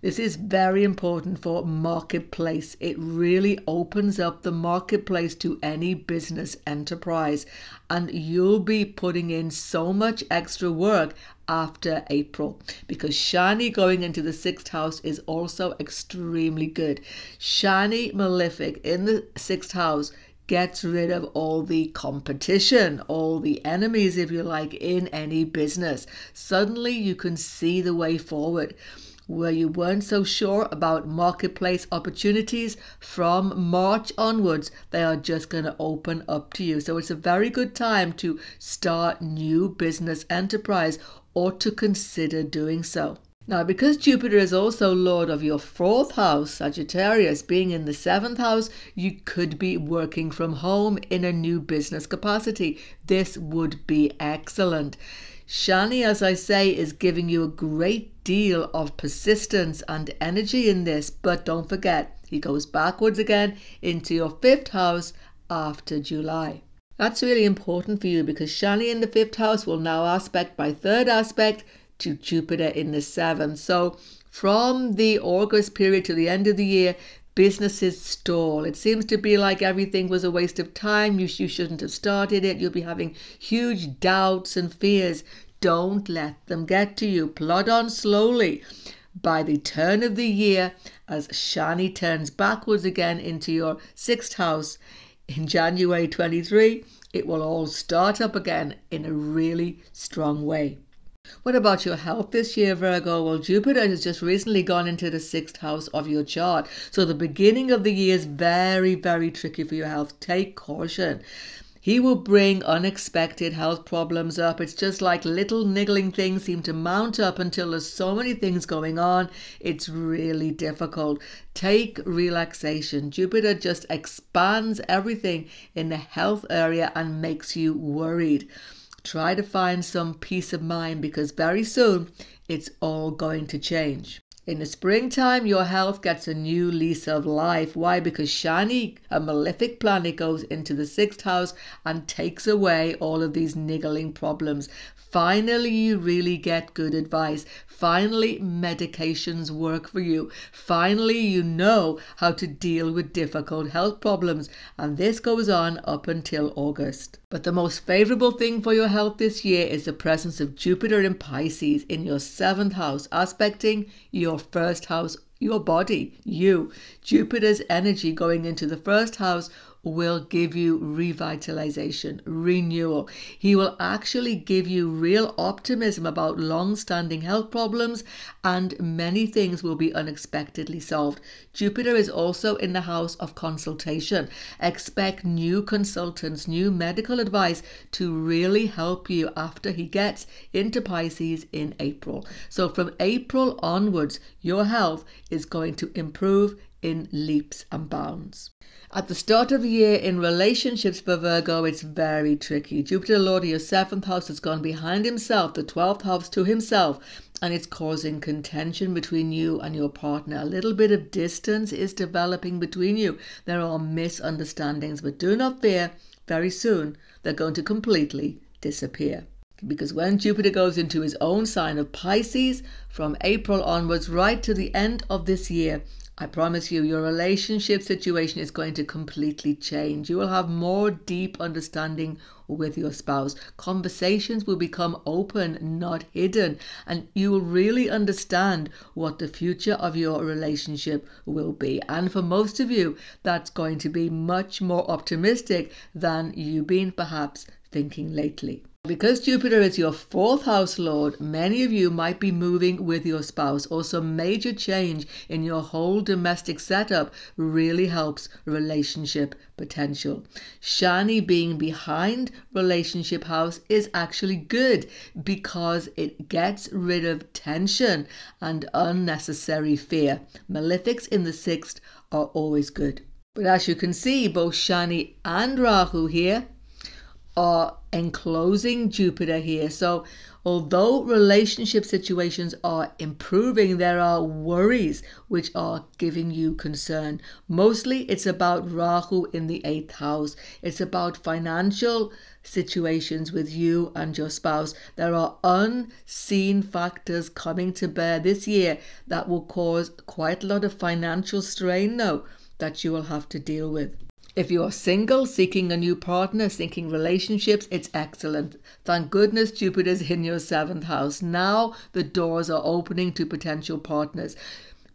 this is very important for marketplace. It really opens up the marketplace to any business enterprise, and you'll be putting in so much extra work after April, because Shani going into the 6th house is also extremely good. Shani malefic in the 6th house gets rid of all the competition, all the enemies, if you like, in any business. Suddenly you can see the way forward. Where you weren't so sure about marketplace opportunities, from March onwards, they are just going to open up to you. So it's a very good time to start new business enterprise, or to consider doing so. Now, because Jupiter is also Lord of your 4th house, Sagittarius, being in the 7th house, you could be working from home in a new business capacity. This would be excellent. Shani, as I say, is giving you a great deal of persistence and energy in this, but don't forget, he goes backwards again into your 5th house after July. That's really important for you, because Shani in the 5th house will now aspect by 3rd aspect to Jupiter in the 7th. So from the August period to the end of the year, businesses stall. It seems to be like everything was a waste of time. You shouldn't have started it. You'll be having huge doubts and fears. Don't let them get to you. Plod on slowly. By the turn of the year, as Shani turns backwards again into your 6th house in January 23, it will all start up again in a really strong way. What about your health this year, Virgo? Well, Jupiter has just recently gone into the 6th house of your chart. So the beginning of the year is very, very tricky for your health. Take caution. He will bring unexpected health problems up. It's just like little niggling things seem to mount up until there's so many things going on. It's really difficult. Take relaxation. Jupiter just expands everything in the health area and makes you worried. Try to find some peace of mind because very soon it's all going to change. In the springtime, your health gets a new lease of life. Why? Because Shani, a malefic planet, goes into the 6th house and takes away all of these niggling problems. Finally, you really get good advice. Finally, medications work for you. Finally, you know how to deal with difficult health problems. And this goes on up until August. But the most favorable thing for your health this year is the presence of Jupiter in Pisces in your 7th house, aspecting your 1st house, your body, you. Jupiter's energy going into the 1st house will give you revitalization, renewal. He will actually give you real optimism about long-standing health problems, and many things will be unexpectedly solved. Jupiter is also in the house of consultation. Expect new consultants, new medical advice to really help you after he gets into Pisces in April. So from April onwards, your health is going to improve in leaps and bounds. At the start of the year in relationships for Virgo, it's very tricky. Jupiter, Lord of your 7th house, has gone behind himself, the 12th house to himself, and it's causing contention between you and your partner. A little bit of distance is developing between you. There are misunderstandings, but do not fear. Very soon, they're going to completely disappear. Because when Jupiter goes into his own sign of Pisces, from April onwards, right to the end of this year, I promise you, your relationship situation is going to completely change. You will have more deep understanding with your spouse. Conversations will become open, not hidden, and you will really understand what the future of your relationship will be. And for most of you, that's going to be much more optimistic than you've been perhaps thinking lately. Because Jupiter is your 4th house lord, many of you might be moving with your spouse, or some major change in your whole domestic setup really helps relationship potential. Shani being behind relationship house is actually good because it gets rid of tension and unnecessary fear. Malefics in the 6th are always good. But as you can see, both Shani and Rahu here are enclosing Jupiter here. So although relationship situations are improving, there are worries which are giving you concern. Mostly it's about Rahu in the 8th house. It's about financial situations with you and your spouse. There are unseen factors coming to bear this year that will cause quite a lot of financial strain now that you will have to deal with. If you are single, seeking a new partner, seeking relationships, it's excellent. Thank goodness Jupiter's in your 7th house. Now the doors are opening to potential partners.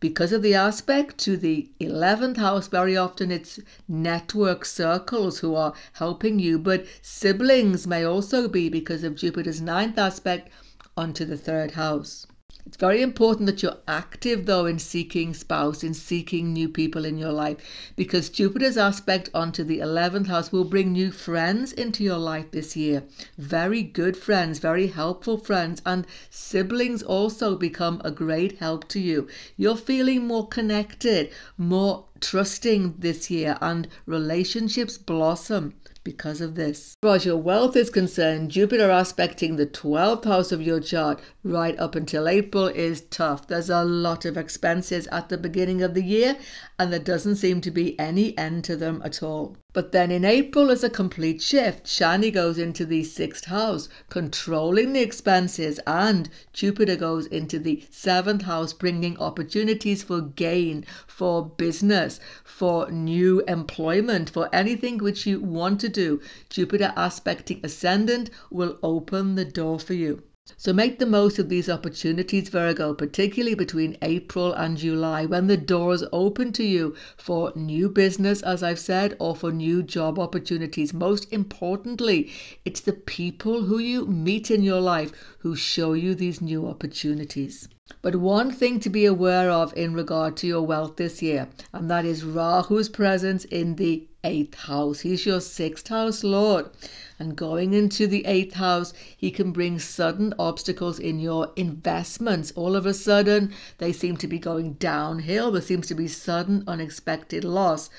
Because of the aspect to the 11th house, very often it's network circles who are helping you, but siblings may also be because of Jupiter's 9th aspect onto the 3rd house. It's very important that you're active, though, in seeking spouse, in seeking new people in your life, because Jupiter's aspect onto the 11th house will bring new friends into your life this year. Very good friends, very helpful friends, and siblings also become a great help to you. You're feeling more connected, more trusting this year, and relationships blossom because of this. As far as your wealth is concerned, Jupiter aspecting the 12th house of your chart right up until April is tough. There's a lot of expenses at the beginning of the year, and there doesn't seem to be any end to them at all. But then in April is a complete shift. Shani goes into the 6th house, controlling the expenses, and Jupiter goes into the 7th house, bringing opportunities for gain, for business, for new employment, for anything which you want to do. Jupiter aspecting Ascendant will open the door for you. So make the most of these opportunities, Virgo, particularly between April and July, when the doors open to you for new business, as I've said, or for new job opportunities. Most importantly, it's the people who you meet in your life who show you these new opportunities. But one thing to be aware of in regard to your wealth this year, and that is Rahu's presence in the 8th house. He's your 6th house lord. And going into the 8th house, he can bring sudden obstacles in your investments. All of a sudden, they seem to be going downhill. There seems to be sudden, unexpected loss.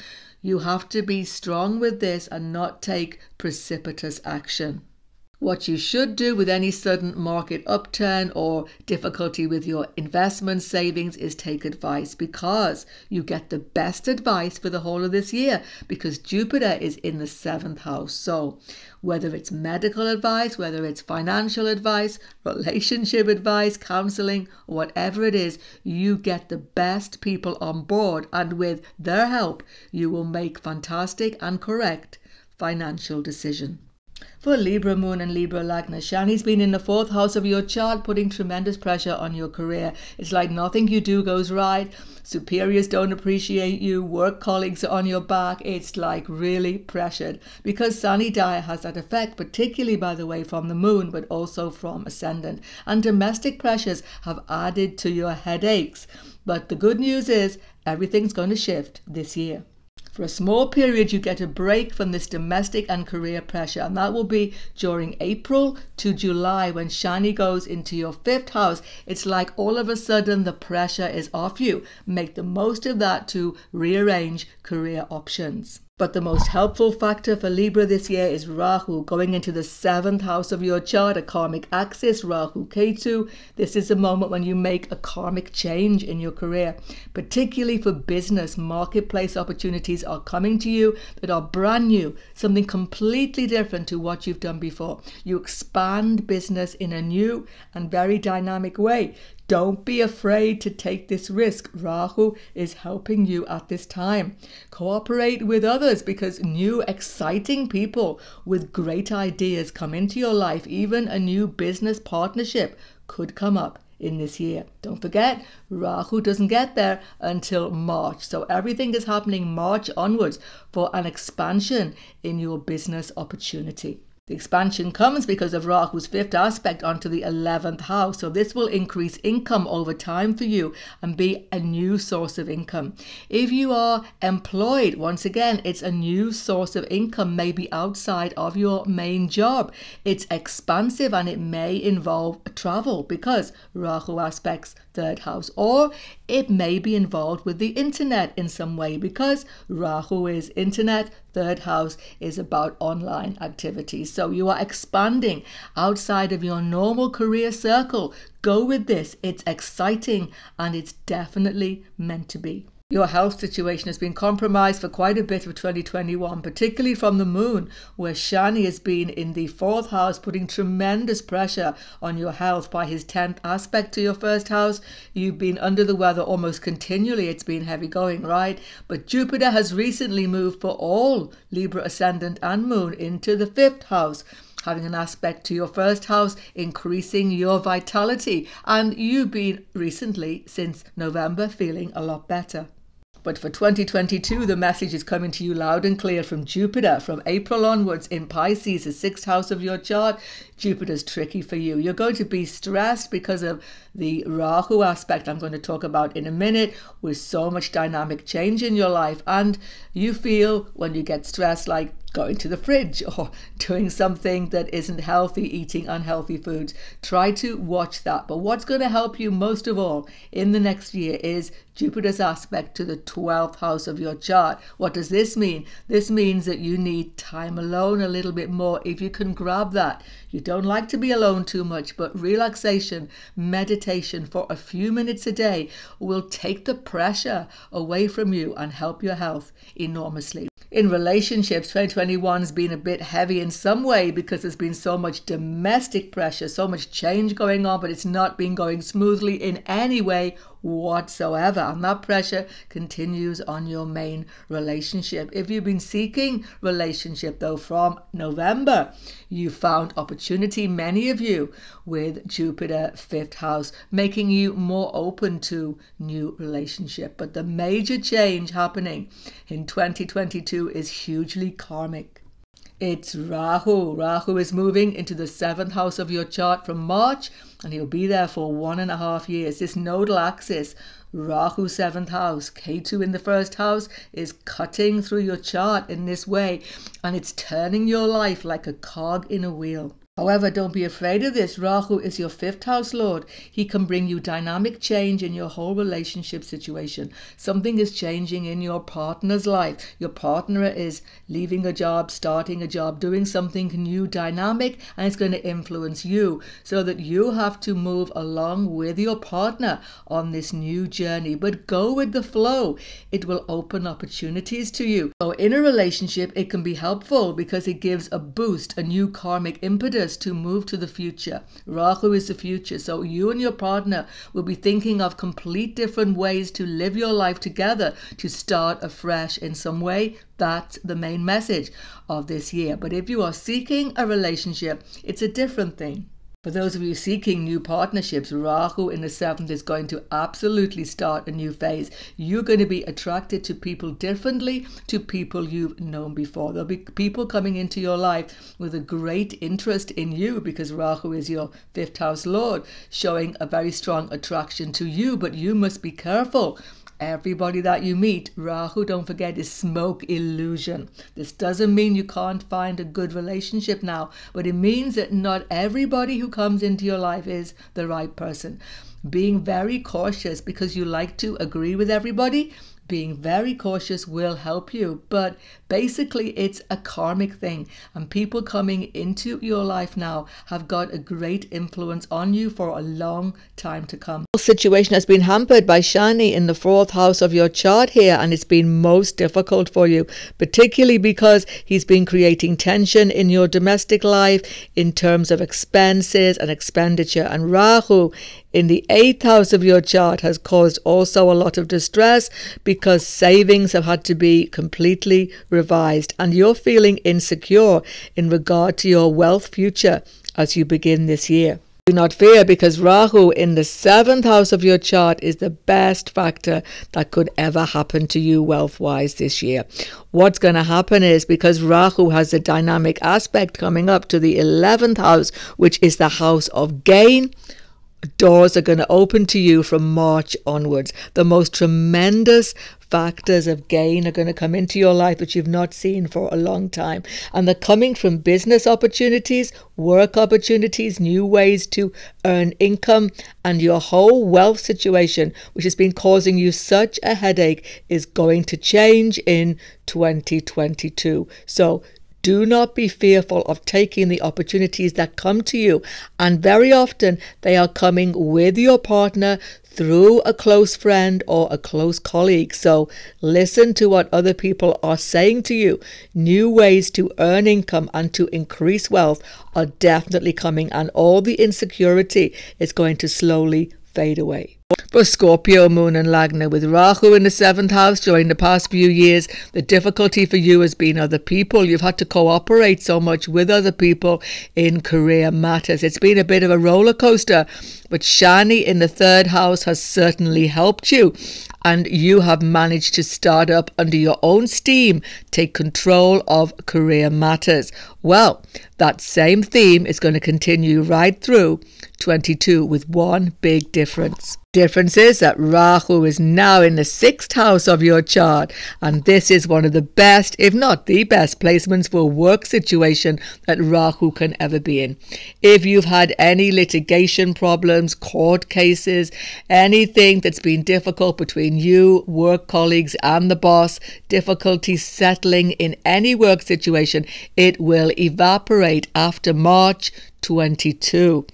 You have to be strong with this and not take precipitous action. What you should do with any sudden market upturn or difficulty with your investment savings is take advice, because you get the best advice for the whole of this year, because Jupiter is in the 7th house. So whether it's medical advice, whether it's financial advice, relationship advice, counseling, whatever it is, you get the best people on board, and with their help, you will make fantastic and correct financial decisions. For Libra Moon and Libra Lagna, Shani's been in the 4th house of your chart, putting tremendous pressure on your career. It's like nothing you do goes right. Superiors don't appreciate you. Work colleagues are on your back. It's like really pressured, because Sani Daya has that effect, particularly, by the way, from the moon, but also from ascendant. And domestic pressures have added to your headaches. But the good news is everything's going to shift this year. For a small period, you get a break from this domestic and career pressure, and that will be during April to July when Shani goes into your 5th house. It's like all of a sudden the pressure is off you. Make the most of that to rearrange career options. But the most helpful factor for Libra this year is Rahu going into the 7th house of your chart, a karmic axis, Rahu Ketu. This is a moment when you make a karmic change in your career, particularly for business. Marketplace opportunities are coming to you that are brand new, something completely different to what you've done before. You expand business in a new and very dynamic way. Don't be afraid to take this risk. Rahu is helping you at this time. Cooperate with others, because new, exciting people with great ideas come into your life. Even a new business partnership could come up in this year. Don't forget, Rahu doesn't get there until March. So everything is happening March onwards for an expansion in your business opportunity. The expansion comes because of Rahu's 5th aspect onto the 11th house. So this will increase income over time for you and be a new source of income. If you are employed, once again, it's a new source of income, maybe outside of your main job. It's expansive and it may involve travel because Rahu aspects 3rd house, or it may be involved with the internet in some way because Rahu is internet. 3rd house is about online activities. So you are expanding outside of your normal career circle. Go with this. It's exciting and it's definitely meant to be. Your health situation has been compromised for quite a bit of 2021, particularly from the moon, where Shani has been in the 4th house, putting tremendous pressure on your health by his 10th aspect to your 1st house. You've been under the weather almost continually. It's been heavy going, right? But Jupiter has recently moved for all Libra Ascendant and Moon into the 5th house, having an aspect to your 1st house, increasing your vitality. And you've been recently, since November, feeling a lot better. But for 2022, the message is coming to you loud and clear from Jupiter. From April onwards in Pisces, the 6th house of your chart, Jupiter's tricky for you. You're going to be stressed because of the Rahu aspect I'm going to talk about in a minute, with so much dynamic change in your life. And you feel, when you get stressed, like going to the fridge or doing something that isn't healthy, eating unhealthy foods. Try to watch that. But what's going to help you most of all in the next year is Jupiter's aspect to the 12th house of your chart. What does this mean? This means that you need time alone a little bit more, if you can grab that. You don't like to be alone too much, but relaxation, meditation for a few minutes a day will take the pressure away from you and help your health enormously. In relationships, 2021 has been a bit heavy in some way because there's been so much domestic pressure, so much change going on, but it's not been going smoothly in any way whatsoever. And that pressure continues on your main relationship. If you've been seeking relationship though from November, you found opportunity, many of you, with Jupiter 5th house, making you more open to new relationship. But the major change happening in 2022 is hugely karmic. It's Rahu. Rahu is moving into the 7th house of your chart from March, and he'll be there for 1.5 years. This nodal axis, Rahu 7th house, Ketu in the 1st house, is cutting through your chart in this way, and it's turning your life like a cog in a wheel. However, don't be afraid of this. Rahu is your 5th house lord. He can bring you dynamic change in your whole relationship situation. Something is changing in your partner's life. Your partner is leaving a job, starting a job, doing something new, dynamic, and it's going to influence you, so that you have to move along with your partner on this new journey. But go with the flow. It will open opportunities to you. So in a relationship, it can be helpful because it gives a boost, a new karmic impetus to move to the future. Rahu is the future, so you and your partner will be thinking of complete different ways to live your life together, to start afresh in some way. That's the main message of this year. But if you are seeking a relationship, it's a different thing. For those of you seeking new partnerships, Rahu in the 7th is going to absolutely start a new phase. You're going to be attracted to people differently to people you've known before. There'll be people coming into your life with a great interest in you because Rahu is your 5th house lord, showing a very strong attraction to you. But you must be careful. Everybody that you meet, Rahu, don't forget, is smoke illusion. This doesn't mean you can't find a good relationship now, but it means that not everybody who comes into your life is the right person. Being very cautious because you like to agree with everybody, being very cautious will help you. But basically, it's a karmic thing. And people coming into your life now have got a great influence on you for a long time to come. The situation has been hampered by Shani in the 4th house of your chart here, and it's been most difficult for you, particularly because he's been creating tension in your domestic life in terms of expenses and expenditure. And Rahu in the 8th house of your chart has caused also a lot of distress because savings have had to be completely revised, and you're feeling insecure in regard to your wealth future as you begin this year. Do not fear, because Rahu in the 7th house of your chart is the best factor that could ever happen to you wealth-wise this year. What's going to happen is, because Rahu has a dynamic aspect coming up to the 11th house, which is the house of gain, doors are going to open to you from March onwards. The most tremendous factors of gain are going to come into your life that you've not seen for a long time. And they're coming from business opportunities, work opportunities, new ways to earn income, and your whole wealth situation, which has been causing you such a headache, is going to change in 2022. So do not be fearful of taking the opportunities that come to you. And very often they are coming with your partner through a close friend or a close colleague. So listen to what other people are saying to you. New ways to earn income and to increase wealth are definitely coming, and all the insecurity is going to slowly fade away. For Scorpio, Moon and Lagna, with Rahu in the 7th house during the past few years, the difficulty for you has been other people. You've had to cooperate so much with other people in career matters. It's been a bit of a roller coaster, but Shani in the 3rd house has certainly helped you, and you have managed to start up under your own steam, take control of career matters. Well, that same theme is going to continue right through 22 with one big difference. Difference is that Rahu is now in the 6th house of your chart, and this is one of the best, if not the best, placements for work situation that Rahu can ever be in. If you've had any litigation problems, court cases, anything that's been difficult between you, work colleagues and the boss, difficulty settling in any work situation, it will evaporate after March 22.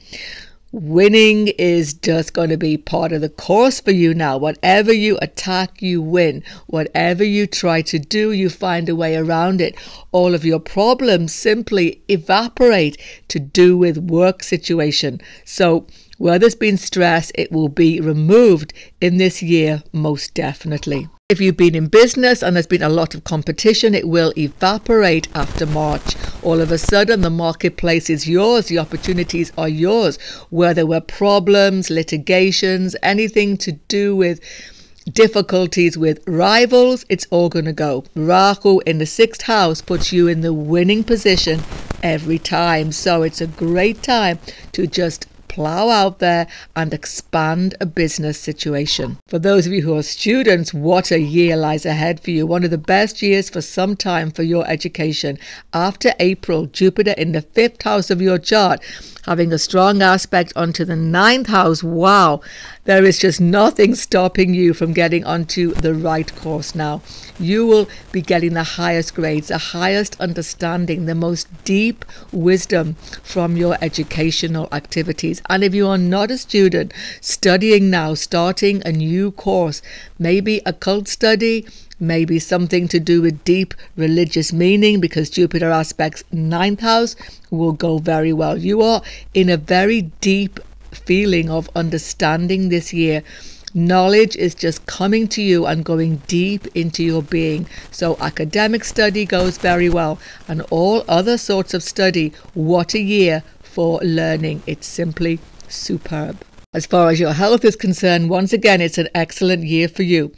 Winning is just going to be part of the course for you now. Whatever you attack, you win. Whatever you try to do, you find a way around it. All of your problems simply evaporate to do with work situation. So Where there's been stress, it will be removed in this year, most definitely. If you've been in business and there's been a lot of competition, it will evaporate after March. All of a sudden, the marketplace is yours. The opportunities are yours. Where there were problems, litigations, anything to do with difficulties with rivals, it's all going to go. Rahu in the 6th house puts you in the winning position every time. So it's a great time to just plow out there and expand a business situation. For those of you who are students, what a year lies ahead for you. One of the best years for some time for your education. After April, Jupiter in the 5th house of your chart, having a strong aspect onto the 9th house. Wow, there is just nothing stopping you from getting onto the right course now. You will be getting the highest grades, the highest understanding, the most deep wisdom from your educational activities. And if you are not a student studying now, starting a new course, maybe occult study, maybe something to do with deep religious meaning, because Jupiter aspects 9th house, will go very well. You are in a very deep feeling of understanding this year. Knowledge is just coming to you and going deep into your being. So academic study goes very well, and all other sorts of study. What a year for learning. It's simply superb. As far as your health is concerned, once again, it's an excellent year for you.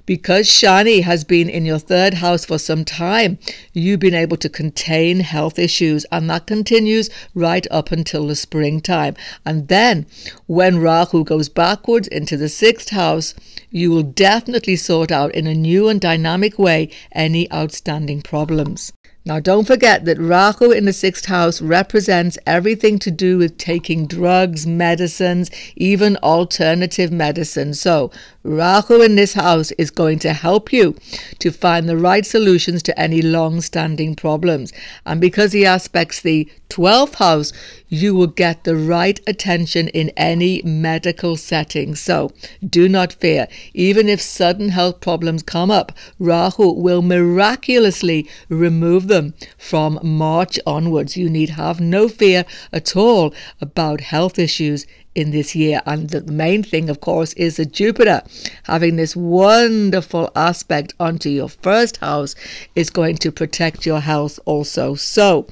Because Shani has been in your 3rd house for some time, you've been able to contain health issues, and that continues right up until the springtime. And then when Rahu goes backwards into the 6th house, you will definitely sort out in a new and dynamic way any outstanding problems. Now, don't forget that Rahu in the 6th house represents everything to do with taking drugs, medicines, even alternative medicine. So Rahu in this house is going to help you to find the right solutions to any long-standing problems. And because he aspects the 12th house, you will get the right attention in any medical setting. So do not fear. Even if sudden health problems come up, Rahu will miraculously remove them from March onwards. You need have no fear at all about health issues in this year. And the main thing, of course, is that Jupiter having this wonderful aspect onto your 1st house is going to protect your health also. So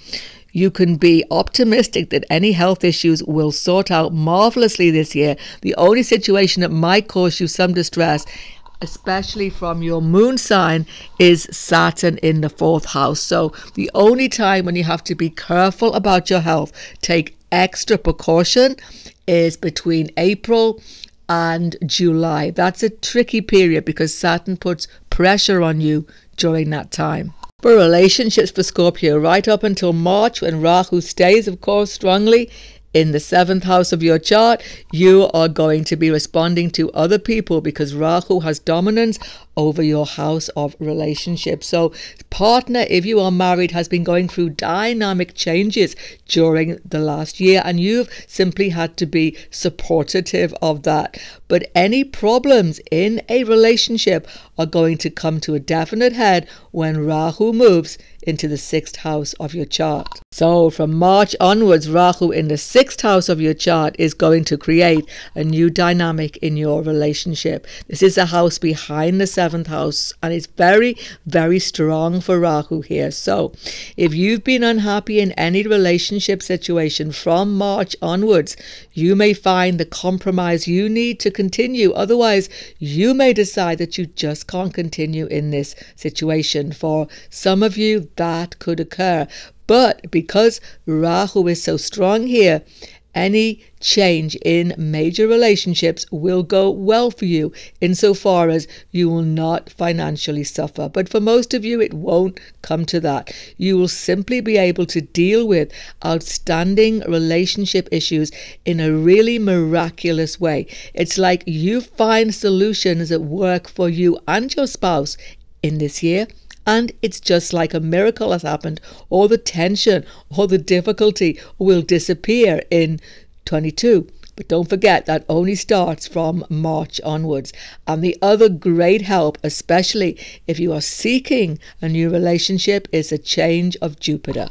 you can be optimistic that any health issues will sort out marvelously this year. The only situation that might cause you some distress, especially from your moon sign, is Saturn in the 4th house. So the only time when you have to be careful about your health, take extra precaution, is between April and July. That's a tricky period because Saturn puts pressure on you during that time. For relationships for Scorpio, right up until March, when Rahu stays, of course, strongly in the 7th house of your chart, you are going to be responding to other people because Rahu has dominance over your house of relationships. So partner, if you are married, has been going through dynamic changes during the last year, and you've simply had to be supportive of that. But any problems in a relationship are going to come to a definite head when Rahu moves into the 6th house of your chart. So from March onwards, Rahu in the 6th house of your chart is going to create a new dynamic in your relationship. This is a house behind the 7th house, and it's very, very strong for Rahu here. So if you've been unhappy in any relationship situation from March onwards, you may find the compromise you need to continue. Otherwise, you may decide that you just can't continue in this situation. For some of you, that could occur. But because Rahu is so strong here, any change in major relationships will go well for you insofar as you will not financially suffer. But for most of you, it won't come to that. You will simply be able to deal with outstanding relationship issues in a really miraculous way. It's like you find solutions that work for you and your spouse in this year. And it's just like a miracle has happened. All the tension, all the difficulty will disappear in 22. But don't forget, that only starts from March onwards. And the other great help, especially if you are seeking a new relationship, is a change of Jupiter.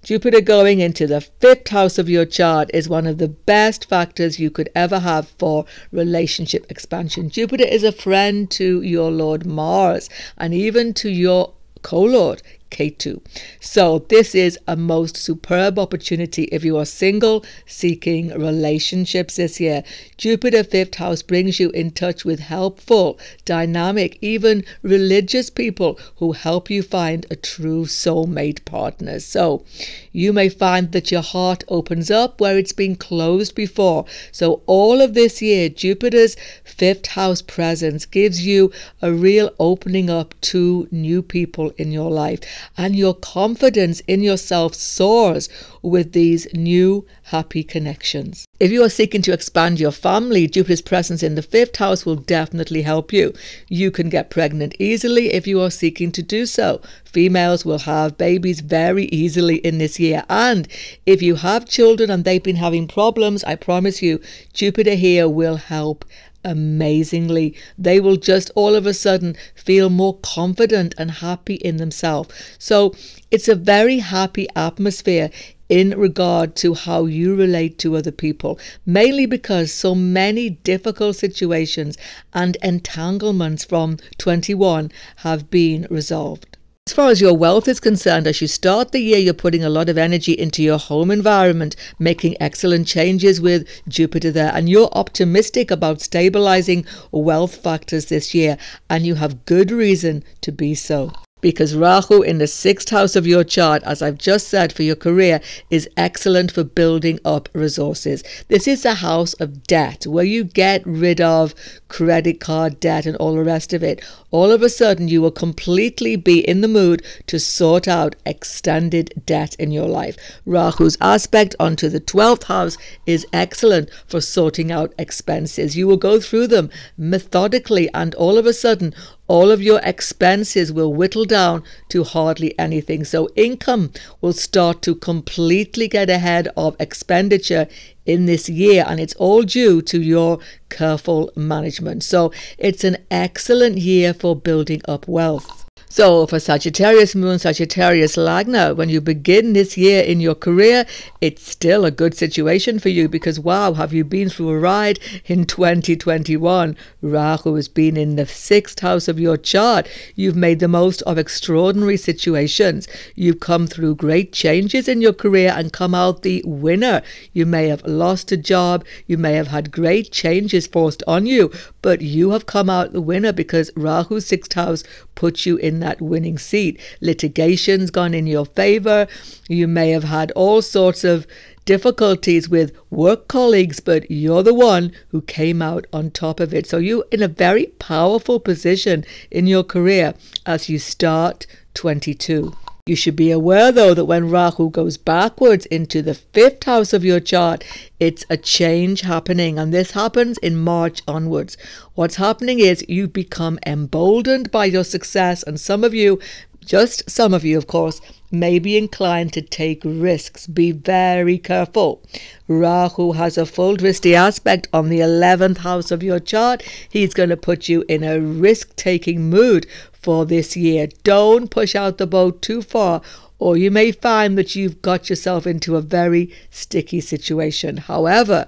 Jupiter going into the 5th house of your chart is one of the best factors you could ever have for relationship expansion. Jupiter is a friend to your Lord Mars and even to your co-lord Ketu. So this is a most superb opportunity if you are single, seeking relationships this year. Jupiter 5th house brings you in touch with helpful, dynamic, even religious people who help you find a true soulmate partner. So you may find that your heart opens up where it's been closed before. So all of this year, Jupiter's 5th house presence gives you a real opening up to new people in your life. And your confidence in yourself soars with these new happy connections. If you are seeking to expand your family, Jupiter's presence in the 5th house will definitely help you. You can get pregnant easily if you are seeking to do so. Females will have babies very easily in this year. And if you have children and they've been having problems, I promise you, Jupiter here will help amazingly. They will just all of a sudden feel more confident and happy in themselves. So it's a very happy atmosphere in regard to how you relate to other people, mainly because so many difficult situations and entanglements from 21 have been resolved. As far as your wealth is concerned, as you start the year, you're putting a lot of energy into your home environment, making excellent changes with Jupiter there, and you're optimistic about stabilizing wealth factors this year, and you have good reason to be so. Because Rahu in the 6th house of your chart, as I've just said, for your career, is excellent for building up resources. This is a house of debt, where you get rid of credit card debt and all the rest of it. All of a sudden, you will completely be in the mood to sort out extended debt in your life. Rahu's aspect onto the 12th house is excellent for sorting out expenses. You will go through them methodically, and all of a sudden, all of your expenses will whittle down to hardly anything. So income will start to completely get ahead of expenditure in this year, and it's all due to your careful management. So it's an excellent year for building up wealth. So for Sagittarius Moon, Sagittarius Lagna, when you begin this year in your career, it's still a good situation for you because, wow, have you been through a ride in 2021? Rahu has been in the 6th house of your chart. You've made the most of extraordinary situations. You've come through great changes in your career and come out the winner. You may have lost a job. You may have had great changes forced on you, but you have come out the winner because Rahu's 6th house puts you in that winning seat. Litigation's gone in your favor. You may have had all sorts of difficulties with work colleagues, but you're the one who came out on top of it. So you're in a very powerful position in your career as you start 22. You should be aware, though, that when Rahu goes backwards into the 5th house of your chart, it's a change happening, and this happens in March onwards. What's happening is you become emboldened by your success, and some of you, just some of you, of course, may be inclined to take risks. Be very careful. Rahu has a full Drishti aspect on the 11th house of your chart. He's going to put you in a risk-taking mood for this year. Don't push out the boat too far, or you may find that you've got yourself into a very sticky situation. However,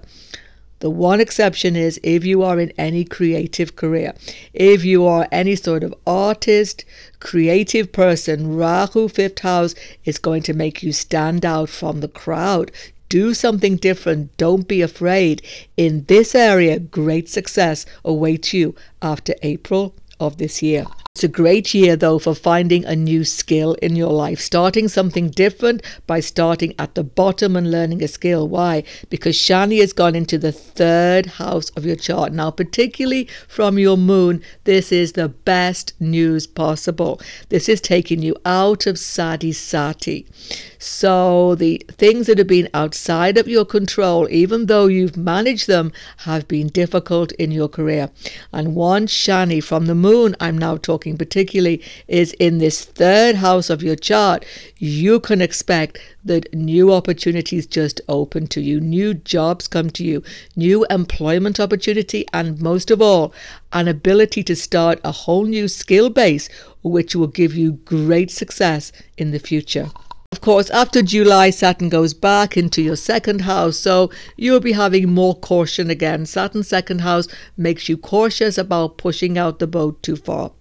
the one exception is if you are in any creative career. If you are any sort of artist, creative person, Rahu 5th house is going to make you stand out from the crowd. Do something different. Don't be afraid. In this area, great success awaits you after April of this year. It's a great year, though, for finding a new skill in your life, starting something different by starting at the bottom and learning a skill. Why? Because Shani has gone into the 3rd house of your chart. Now, particularly from your moon, this is the best news possible. This is taking you out of Sati. So the things that have been outside of your control, even though you've managed them, have been difficult in your career. And once Shani from the moon, I'm now talking particularly, is in this 3rd house of your chart, you can expect that new opportunities just open to you, new jobs come to you, new employment opportunity, and most of all, an ability to start a whole new skill base, which will give you great success in the future. Of course, after July, Saturn goes back into your second house, so you'll be having more caution again. Saturn's second house makes you cautious about pushing out the boat too far.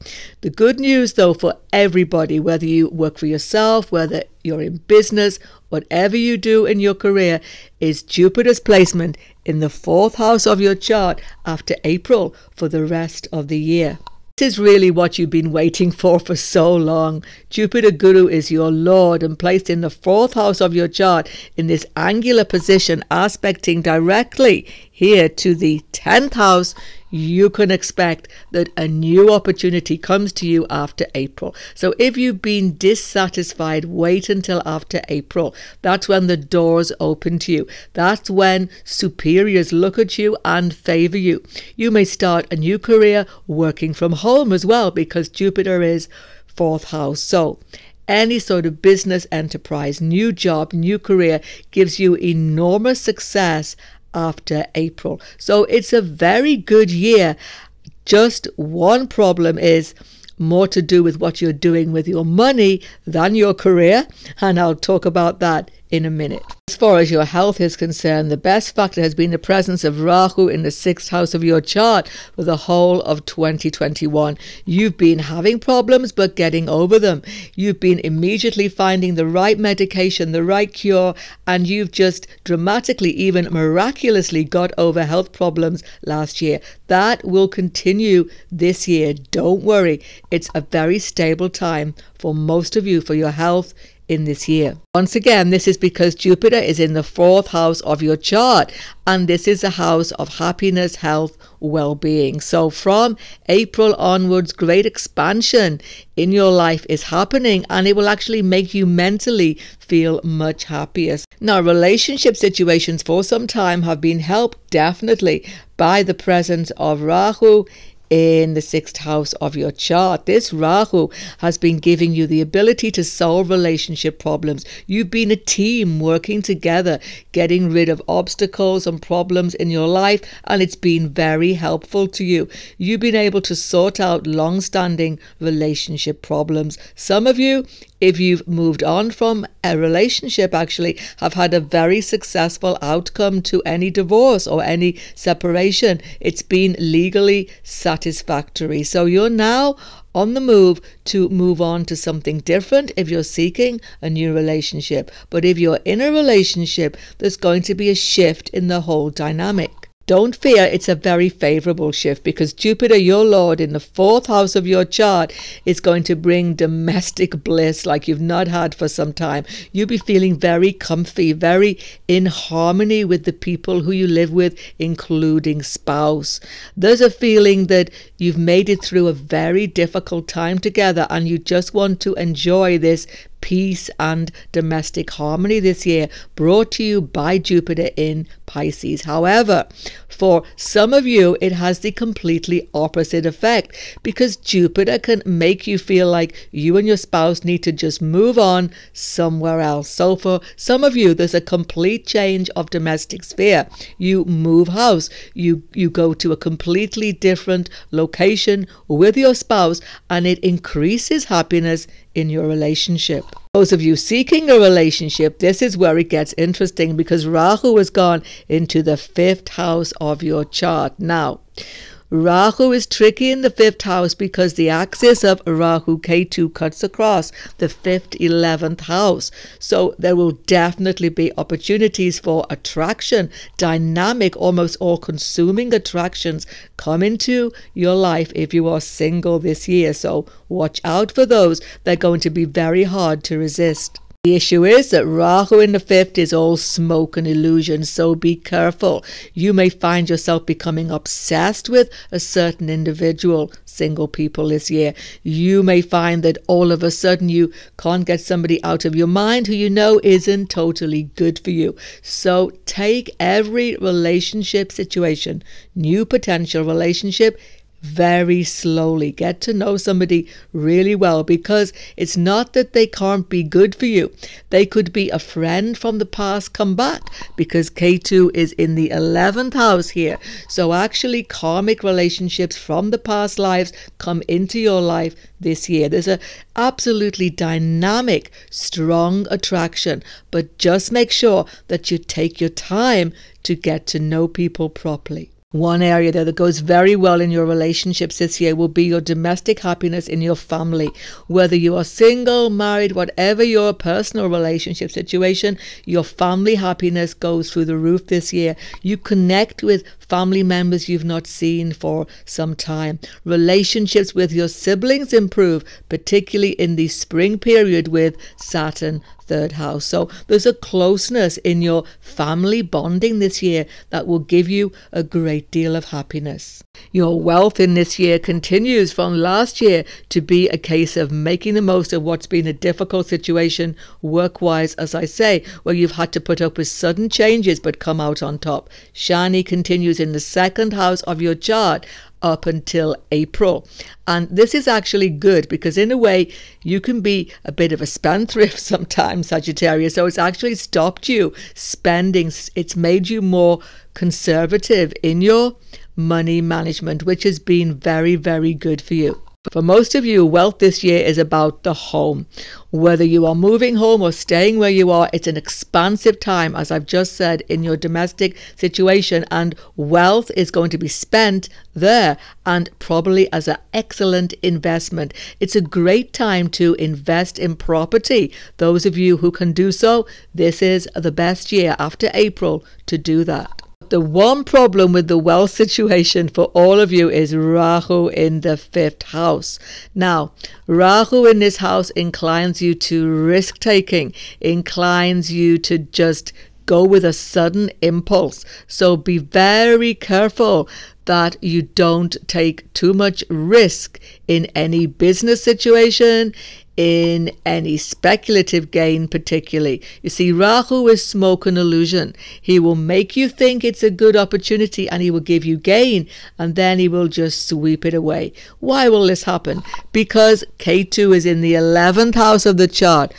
The good news, though, for everybody, whether you work for yourself, whether you're in business, whatever you do in your career, is Jupiter's placement in the 4th house of your chart after April for the rest of the year. This is really what you've been waiting for so long. Jupiter Guru is your Lord and placed in the 4th house of your chart in this angular position, aspecting directly here to the 10th house. You can expect that a new opportunity comes to you after April. So if you've been dissatisfied, wait until after April. That's when the doors open to you. That's when superiors look at you and favor you. You may start a new career working from home as well, because Jupiter is 4th house. So any sort of business enterprise, new job, new career gives you enormous success after April. So it's a very good year. Just one problem is more to do with what you're doing with your money than your career, and I'll talk about that in a minute. As far as your health is concerned, the best factor has been the presence of Rahu in the 6th house of your chart for the whole of 2021. You've been having problems but getting over them. You've been immediately finding the right medication, the right cure, and you've just dramatically, even miraculously, got over health problems last year. That will continue this year. Don't worry. It's a very stable time for most of you for your health in this year. Once again, this is because Jupiter is in the 4th house of your chart, and this is a house of happiness, health, well-being. So from April onwards, great expansion in your life is happening, and it will actually make you mentally feel much happier. Now, relationship situations for some time have been helped definitely by the presence of Rahu in the 6th house of your chart. This Rahu has been giving you the ability to solve relationship problems. You've been a team working together, getting rid of obstacles and problems in your life, and it's been very helpful to you. You've been able to sort out long-standing relationship problems. Some of you, if you've moved on from a relationship, actually have had a very successful outcome to any divorce or any separation. It's been legally satisfactory. So you're now on the move to move on to something different if you're seeking a new relationship. But if you're in a relationship, there's going to be a shift in the whole dynamic. Don't fear, it's a very favorable shift, because Jupiter, your Lord, in the 4th house of your chart is going to bring domestic bliss like you've not had for some time. You'll be feeling very comfy, very in harmony with the people who you live with, including spouse. There's a feeling that you've made it through a very difficult time together, and you just want to enjoy this peace and domestic harmony this year, brought to you by Jupiter in Pisces. However, for some of you, it has the completely opposite effect, because Jupiter can make you feel like you and your spouse need to just move on somewhere else. So for some of you, there's a complete change of domestic sphere. You move house, you go to a completely different location with your spouse, and it increases happiness in your relationship. Those of you seeking a relationship, this is where it gets interesting, because Rahu has gone into the 5th house of your chart. Now, Rahu is tricky in the 5th house because the axis of Rahu Ketu cuts across the 5th, 11th house. So there will definitely be opportunities for attraction, dynamic, almost all-consuming attractions come into your life if you are single this year. So watch out for those. They're going to be very hard to resist. The issue is that Rahu in the 5th is all smoke and illusion, so be careful. You may find yourself becoming obsessed with a certain individual, single people this year. You may find that all of a sudden you can't get somebody out of your mind who you know isn't totally good for you. So take every relationship situation, new potential relationship, very slowly. Get to know somebody really well, because it's not that they can't be good for you. They could be a friend from the past come back, because K2 is in the 11th house here. So actually karmic relationships from the past lives come into your life this year. There's a absolutely dynamic, strong attraction, but just make sure that you take your time to get to know people properly. One area there that goes very well in your relationships this year will be your domestic happiness in your family. Whether you are single, married, whatever your personal relationship situation, your family happiness goes through the roof this year. You connect with family members you've not seen for some time. Relationships with your siblings improve, particularly in the spring period with Saturn, 3rd house. So there's a closeness in your family bonding this year that will give you a great deal of happiness. Your wealth in this year continues from last year to be a case of making the most of what's been a difficult situation work-wise, as I say, where you've had to put up with sudden changes but come out on top. Shani continues in the 2nd house of your chart up until April. And this is actually good, because in a way you can be a bit of a spendthrift sometimes, Sagittarius. So it's actually stopped you spending. It's made you more conservative in your money management, which has been very, very good for you. For most of you, wealth this year is about the home. Whether you are moving home or staying where you are, it's an expansive time, as I've just said, in your domestic situation, and wealth is going to be spent there, and probably as an excellent investment. It's a great time to invest in property. Those of you who can do so, this is the best year after April to do that. The one problem with the wealth situation for all of you is Rahu in the 5th house. Now, Rahu in this house inclines you to risk-taking, inclines you to just go with a sudden impulse. So be very careful that you don't take too much risk in any business situation, in any speculative gain particularly. You see, Rahu is smoke and illusion. He will make you think it's a good opportunity and he will give you gain, and then he will just sweep it away. Why will this happen? Because K2 is in the 11th house of the chart,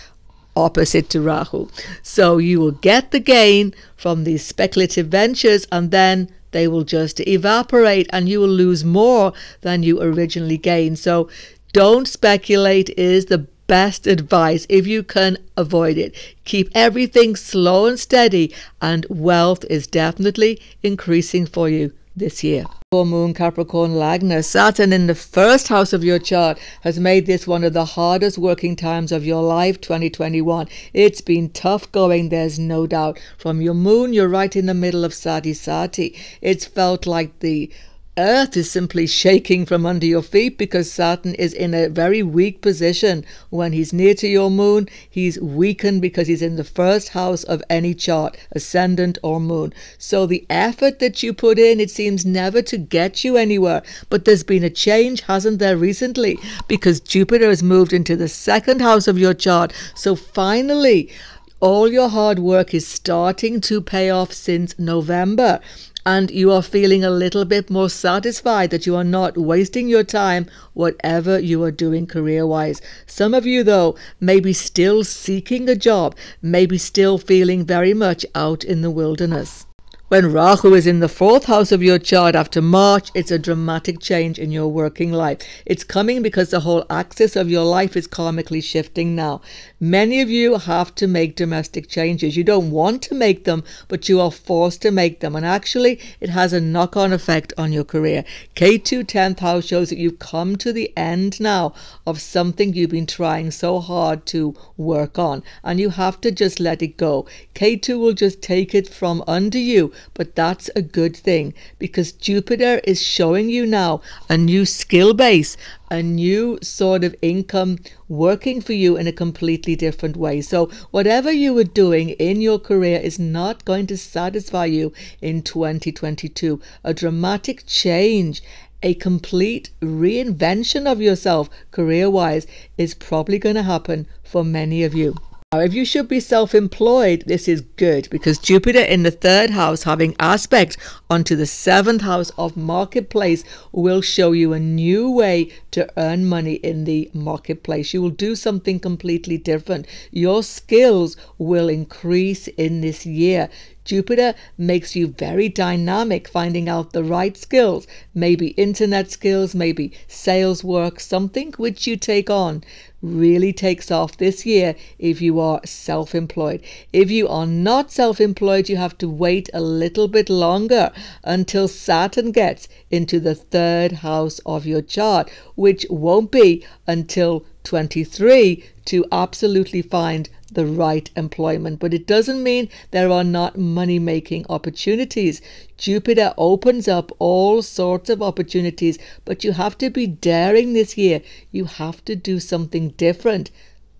opposite to Rahu. So you will get the gain from these speculative ventures, and then they will just evaporate and you will lose more than you originally gained. So don't speculate is the best advice if you can avoid it. Keep everything slow and steady, and wealth is definitely increasing for you this year. Full moon Capricorn Lagna, Saturn in the 1st house of your chart has made this one of the hardest working times of your life, 2021. It's been tough going, there's no doubt. From your moon, you're right in the middle of Sati Sati. It's felt like the earth is simply shaking from under your feet, because Saturn is in a very weak position. When he's near to your moon, he's weakened because he's in the 1st house of any chart, ascendant or moon. So the effort that you put in, it seems never to get you anywhere. But there's been a change, hasn't there, recently? Because Jupiter has moved into the 2nd house of your chart. So finally, all your hard work is starting to pay off since November. And you are feeling a little bit more satisfied that you are not wasting your time, whatever you are doing career-wise. Some of you, though, may be still seeking a job, may be still feeling very much out in the wilderness. When Rahu is in the 4th house of your chart after March, it's a dramatic change in your working life. It's coming because the whole axis of your life is karmically shifting now. Many of you have to make domestic changes. You don't want to make them, but you are forced to make them. And actually, it has a knock-on effect on your career. K2 10th house shows that you've come to the end now of something you've been trying so hard to work on. And you have to just let it go. K2 will just take it from under you. But that's a good thing, because Jupiter is showing you now a new skill base, a new sort of income working for you in a completely different way. So whatever you were doing in your career is not going to satisfy you in 2022. A dramatic change, a complete reinvention of yourself career-wise is probably going to happen for many of you. Now, if you should be self-employed, this is good because Jupiter in the third house having aspect onto the seventh house of marketplace will show you a new way to earn money in the marketplace. You will do something completely different. Your skills will increase in this year. Jupiter makes you very dynamic, finding out the right skills, maybe internet skills, maybe sales work, something which you take on really takes off this year if you are self-employed. If you are not self-employed, you have to wait a little bit longer until Saturn gets into the third house of your chart, which won't be until 23 to absolutely find the right employment. But it doesn't mean there are not money-making opportunities. Jupiter opens up all sorts of opportunities, but you have to be daring this year. You have to do something different.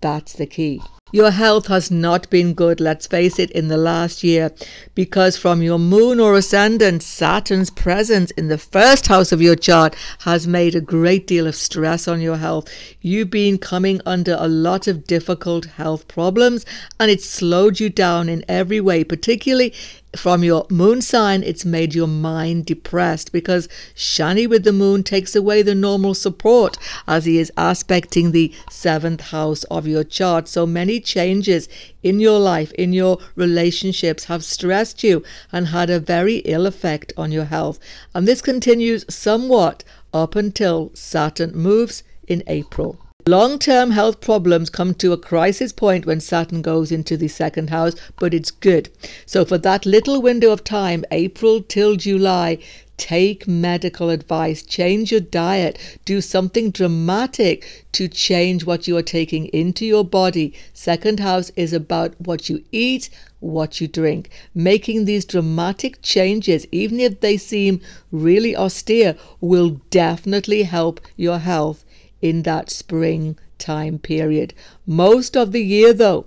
That's the key. Your health has not been good, let's face it, in the last year, because from your moon or ascendant, Saturn's presence in the first house of your chart has made a great deal of stress on your health. You've been coming under a lot of difficult health problems, and it's slowed you down in every way, particularly from your moon sign. It's made your mind depressed because Shani with the moon takes away the normal support as he is aspecting the seventh house of your chart. So many changes in your life, in your relationships have stressed you and had a very ill effect on your health. And this continues somewhat up until Saturn moves in April. Long-term health problems come to a crisis point when Saturn goes into the second house, but it's good. So for that little window of time, April till July, take medical advice, change your diet, do something dramatic to change what you are taking into your body. Second house is about what you eat, what you drink. Making these dramatic changes, even if they seem really austere, will definitely help your health in that spring time period. Most of the year though,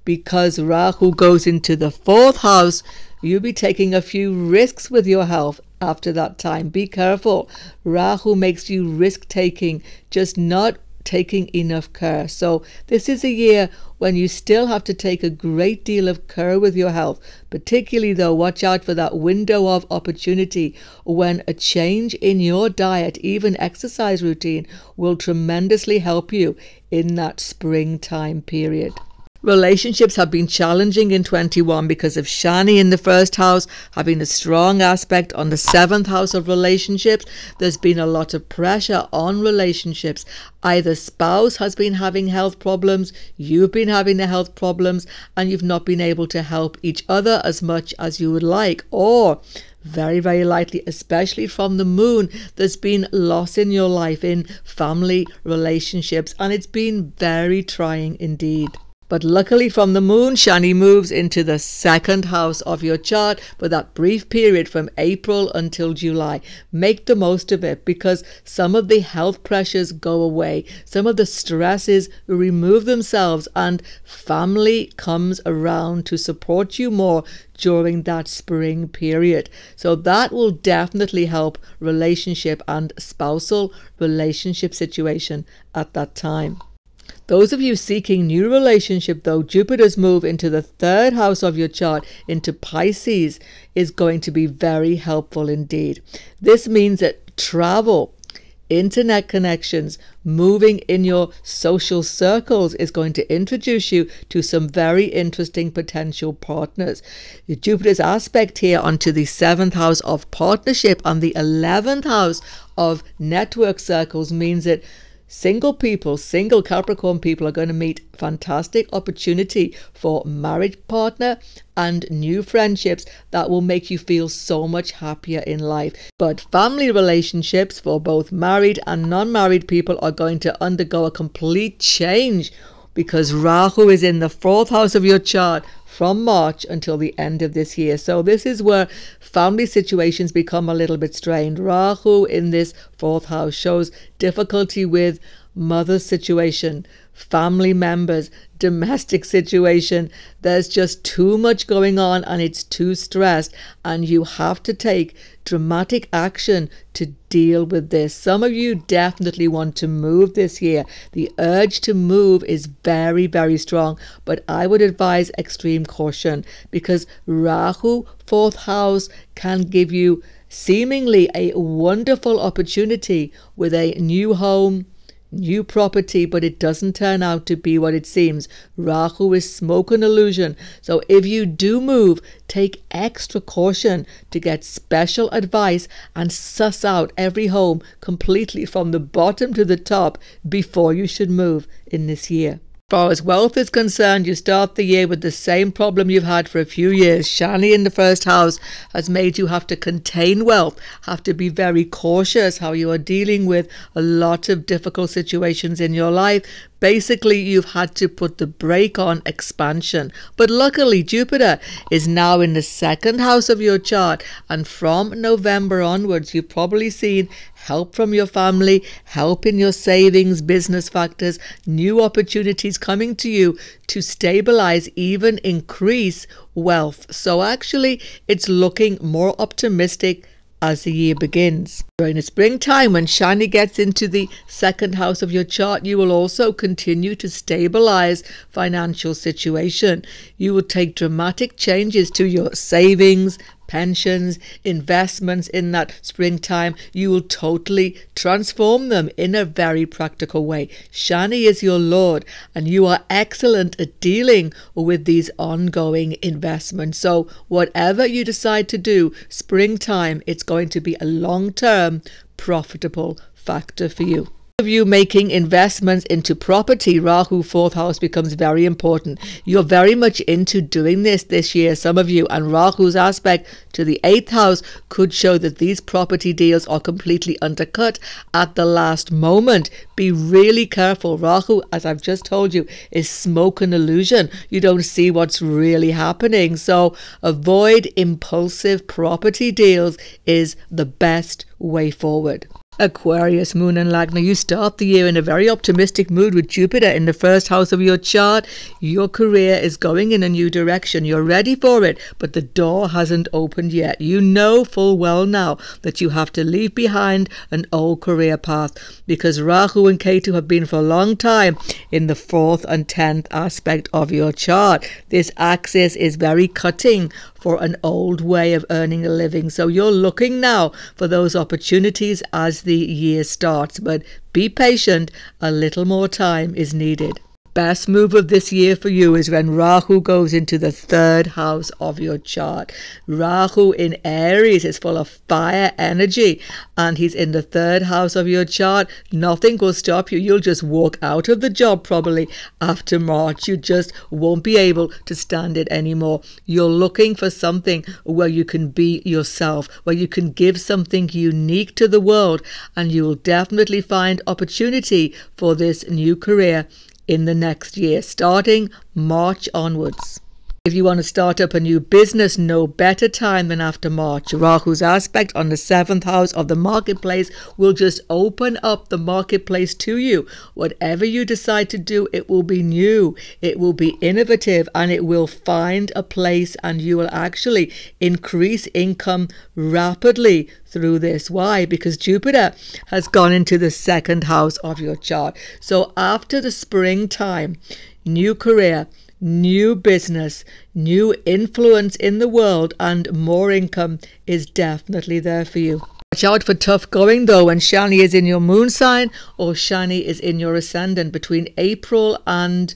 because Rahu goes into the fourth house, you'll be taking a few risks with your health after that time. Be careful. Rahu makes you risk taking, just not taking enough care. So this is a year when you still have to take a great deal of care with your health. Particularly though, watch out for that window of opportunity when a change in your diet, even exercise routine, will tremendously help you in that springtime period. Relationships have been challenging in 21 because of Shani in the first house having a strong aspect on the seventh house of relationships. There's been a lot of pressure on relationships. Either spouse has been having health problems, you've been having the health problems, and you've not been able to help each other as much as you would like. Or very, very likely, especially from the moon, there's been loss in your life in family relationships, and it's been very trying indeed. But luckily from the moon, Shani moves into the second house of your chart for that brief period from April until July. Make the most of it because some of the health pressures go away. Some of the stresses remove themselves and family comes around to support you more during that spring period. So that will definitely help relationship and spousal relationship situation at that time. Those of you seeking new relationship though, Jupiter's move into the third house of your chart into Pisces is going to be very helpful indeed. This means that travel, internet connections, moving in your social circles is going to introduce you to some very interesting potential partners. Jupiter's aspect here onto the seventh house of partnership and the 11th house of network circles means that single people, single Capricorn people are going to meet fantastic opportunity for marriage partner and new friendships that will make you feel so much happier in life. But family relationships for both married and non-married people are going to undergo a complete change because Rahu is in the fourth house of your chart from March until the end of this year. So this is where family situations become a little bit strained. Rahu in this fourth house shows difficulty with mother's situation, family members, domestic situation. There's just too much going on and it's too stressed, and you have to take dramatic action to deal with this. Some of you definitely want to move this year. The urge to move is very, very strong, but I would advise extreme caution, because Rahu, 4th house, can give you seemingly a wonderful opportunity with a new home, new property, but it doesn't turn out to be what it seems. Rahu is smoke and illusion. So if you do move, take extra caution to get special advice and suss out every home completely from the bottom to the top before you should move in this year. As far as wealth is concerned, you start the year with the same problem you've had for a few years. Shani in the 1st house has made you have to contain wealth, have to be very cautious how you are dealing with a lot of difficult situations in your life. Basically, you've had to put the brake on expansion. But luckily, Jupiter is now in the 2nd house of your chart, and from November onwards, you've probably seen help from your family, help in your savings, business factors, new opportunities coming to you to stabilize, even increase wealth. So actually, it's looking more optimistic as the year begins. During the springtime, when Shani gets into the 2nd house of your chart, you will also continue to stabilize financial situation. You will take dramatic changes to your savings, pensions, investments in that springtime. You will totally transform them in a very practical way. Shani is your Lord, and you are excellent at dealing with these ongoing investments. So whatever you decide to do, springtime, it's going to be a long-term profitable factor for you. Of you making investments into property, Rahu, 4th house, becomes very important. You're very much into doing this year, some of you, and Rahu's aspect to the 8th house could show that these property deals are completely undercut at the last moment. Be really careful. Rahu, as I've just told you, is smoke and illusion. You don't see what's really happening. So avoid impulsive property deals is the best way forward. Aquarius, Moon and Lagna, you start the year in a very optimistic mood with Jupiter in the 1st house of your chart. Your career is going in a new direction. You're ready for it, but the door hasn't opened yet. You know full well now that you have to leave behind an old career path, because Rahu and Ketu have been for a long time in the 4th and 10th aspect of your chart. This axis is very cutting for an old way of earning a living. So you're looking now for those opportunities as the year starts, but be patient. A little more time is needed. Best move of this year for you is when Rahu goes into the 3rd house of your chart. Rahu in Aries is full of fire energy, and he's in the 3rd house of your chart. Nothing will stop you. You'll just walk out of the job probably after March. You just won't be able to stand it anymore. You're looking for something where you can be yourself, where you can give something unique to the world, and you will definitely find opportunity for this new career in the next year, starting March onwards. If you want to start up a new business, no better time than after March. Rahu's aspect on the 7th house of the marketplace will just open up the marketplace to you. Whatever you decide to do, it will be new, it will be innovative, and it will find a place, and you will actually increase income rapidly through this. Why? Because Jupiter has gone into the 2nd house of your chart. So after the springtime, new career, new business, new influence in the world, and more income is definitely there for you. Watch out for tough going though when Shani is in your moon sign or Shani is in your ascendant between April and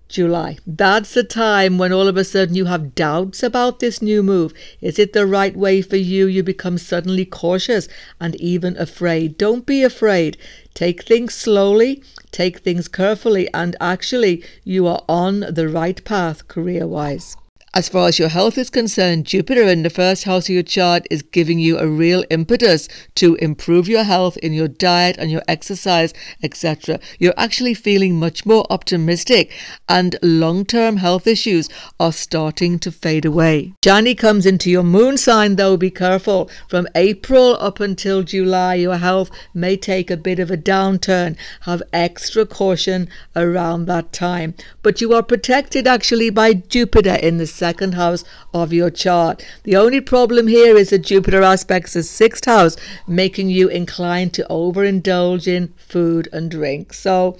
July. That's the time when all of a sudden you have doubts about this new move. Is it the right way for you? You become suddenly cautious and even afraid. Don't be afraid. Take things slowly, take things carefully, and actually you are on the right path career-wise. As far as your health is concerned, Jupiter in the first house of your chart is giving you a real impetus to improve your health in your diet and your exercise, etc. You're actually feeling much more optimistic, and long-term health issues are starting to fade away. Shani comes into your moon sign, though. Be careful. From April up until July, your health may take a bit of a downturn. Have extra caution around that time. But you are protected actually by Jupiter in the second house of your chart. The only problem here is that Jupiter aspects the sixth house, making you inclined to overindulge in food and drink. So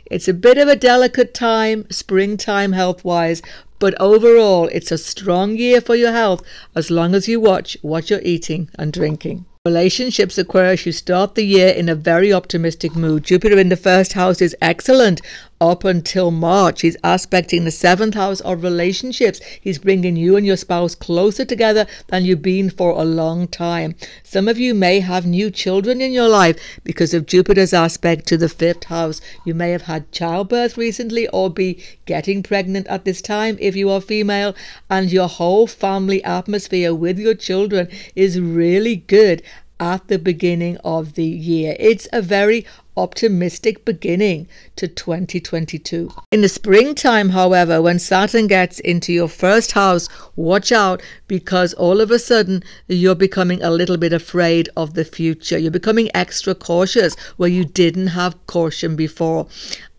it's a bit of a delicate time, springtime health-wise, but overall it's a strong year for your health as long as you watch what you're eating and drinking. Relationships, Aquarius, you start the year in a very optimistic mood. Jupiter in the first house is excellent up until March. He's aspecting the seventh house of relationships. He's bringing you and your spouse closer together than you've been for a long time. Some of you may have new children in your life because of Jupiter's aspect to the fifth house. You may have had childbirth recently or be getting pregnant at this time if you are female, and your whole family atmosphere with your children is really good at the beginning of the year. It's a very optimistic beginning to 2022. In the springtime, however, when Saturn gets into your first house, watch out, because all of a sudden you're becoming a little bit afraid of the future. You're becoming extra cautious where you didn't have caution before.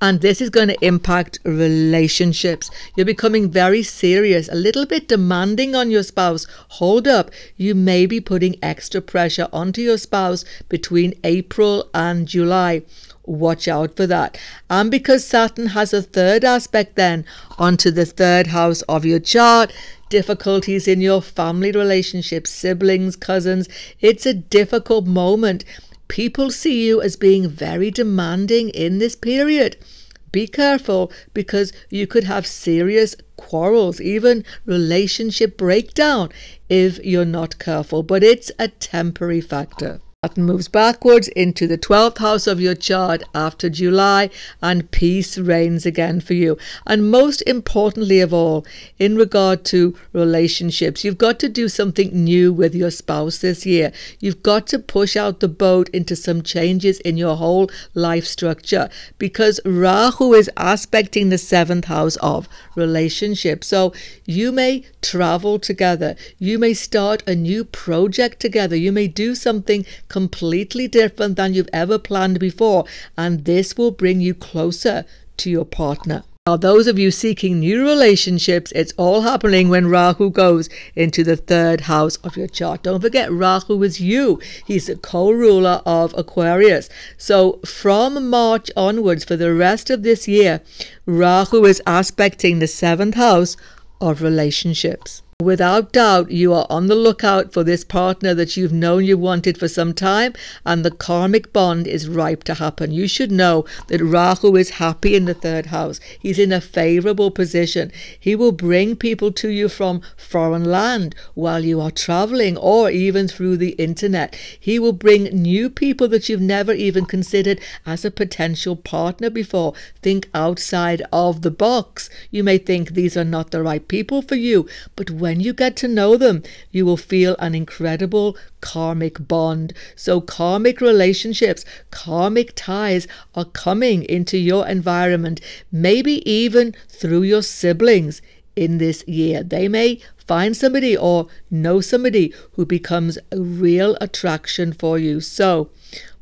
And this is going to impact relationships. You're becoming very serious, a little bit demanding on your spouse. Hold up, you may be putting extra pressure onto your spouse between April and July. Watch out for that. And because Saturn has a third aspect then onto the third house of your chart, difficulties in your family relationships, siblings, cousins, it's a difficult moment. People see you as being very demanding in this period. Be careful, because you could have serious quarrels, even relationship breakdown if you're not careful. But it's a temporary factor. Saturn moves backwards into the 12th house of your chart after July, and peace reigns again for you. And most importantly of all, in regard to relationships, you've got to do something new with your spouse this year. You've got to push out the boat into some changes in your whole life structure, because Rahu is aspecting the 7th house of relationships. So you may travel together. You may start a new project together. You may do something completely different than you've ever planned before, and this will bring you closer to your partner. Now, those of you seeking new relationships, it's all happening when Rahu goes into the 3rd house of your chart. Don't forget, Rahu is you. He's the co-ruler of Aquarius. So from March onwards, for the rest of this year, Rahu is aspecting the 7th house of relationships. Without doubt, you are on the lookout for this partner that you've known you wanted for some time, and the karmic bond is ripe to happen. You should know that Rahu is happy in the 3rd house. He's in a favorable position. He will bring people to you from foreign land while you are traveling, or even through the internet. He will bring new people that you've never even considered as a potential partner before. Think outside of the box. You may think these are not the right people for you, but when you get to know them, you will feel an incredible karmic bond. So karmic relationships, karmic ties are coming into your environment, maybe even through your siblings in this year. They may find somebody or know somebody who becomes a real attraction for you. So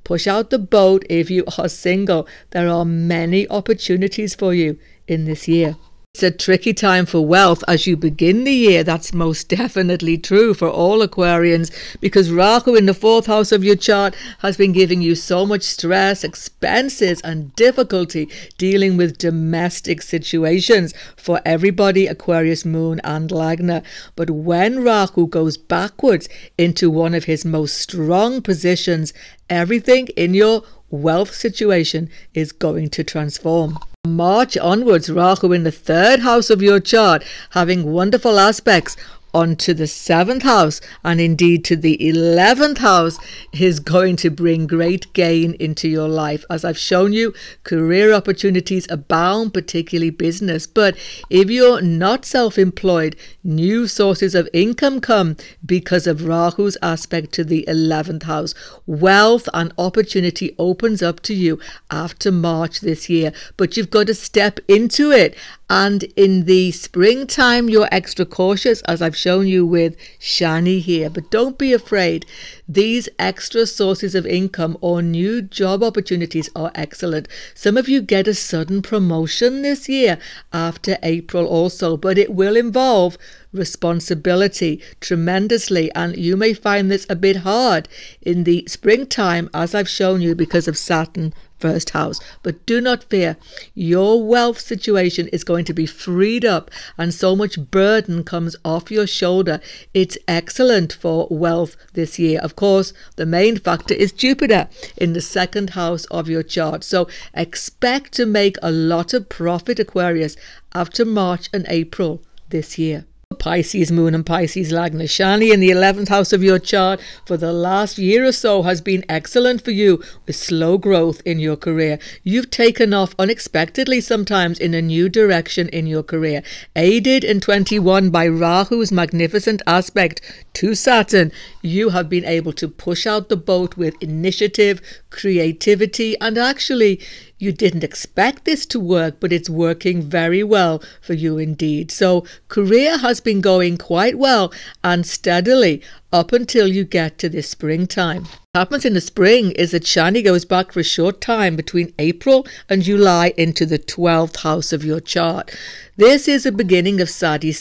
push out the boat if you are single. There are many opportunities for you in this year. It's a tricky time for wealth as you begin the year. That's most definitely true for all Aquarians, because Rahu in the 4th house of your chart has been giving you so much stress, expenses, and difficulty dealing with domestic situations for everybody, Aquarius, Moon, and Lagna. But when Rahu goes backwards into one of his most strong positions, everything in your wealth situation is going to transform. March onwards, Rahu in the 3rd house of your chart, having wonderful aspects onto the 7th house and indeed to the 11th house is going to bring great gain into your life. As I've shown you, career opportunities abound, particularly business. But if you're not self-employed, new sources of income come because of Rahu's aspect to the 11th house. Wealth and opportunity opens up to you after March this year, but you've got to step into it. And in the springtime, you're extra cautious, as I've shown you with Shani here. But don't be afraid. These extra sources of income or new job opportunities are excellent. Some of you get a sudden promotion this year after April also, but it will involve responsibility tremendously, and you may find this a bit hard in the springtime, as I've shown you, because of Saturn first house. But do not fear, your wealth situation is going to be freed up and so much burden comes off your shoulder. It's excellent for wealth this year. Of course, the main factor is Jupiter in the 2nd house of your chart, so expect to make a lot of profit, Aquarius, after March and April this year. Pisces Moon and Pisces Lagna. Shani in the 11th house of your chart for the last year or so has been excellent for you with slow growth in your career. You've taken off unexpectedly sometimes in a new direction in your career. Aided in 21 by Rahu's magnificent aspect to Saturn, you have been able to push out the boat with initiative, creativity, and actually you didn't expect this to work, but it's working very well for you indeed. So career has been going quite well and steadily up until you get to this springtime. What happens in the spring is that Shani goes back for a short time between April and July into the 12th house of your chart. This is the beginning of Sati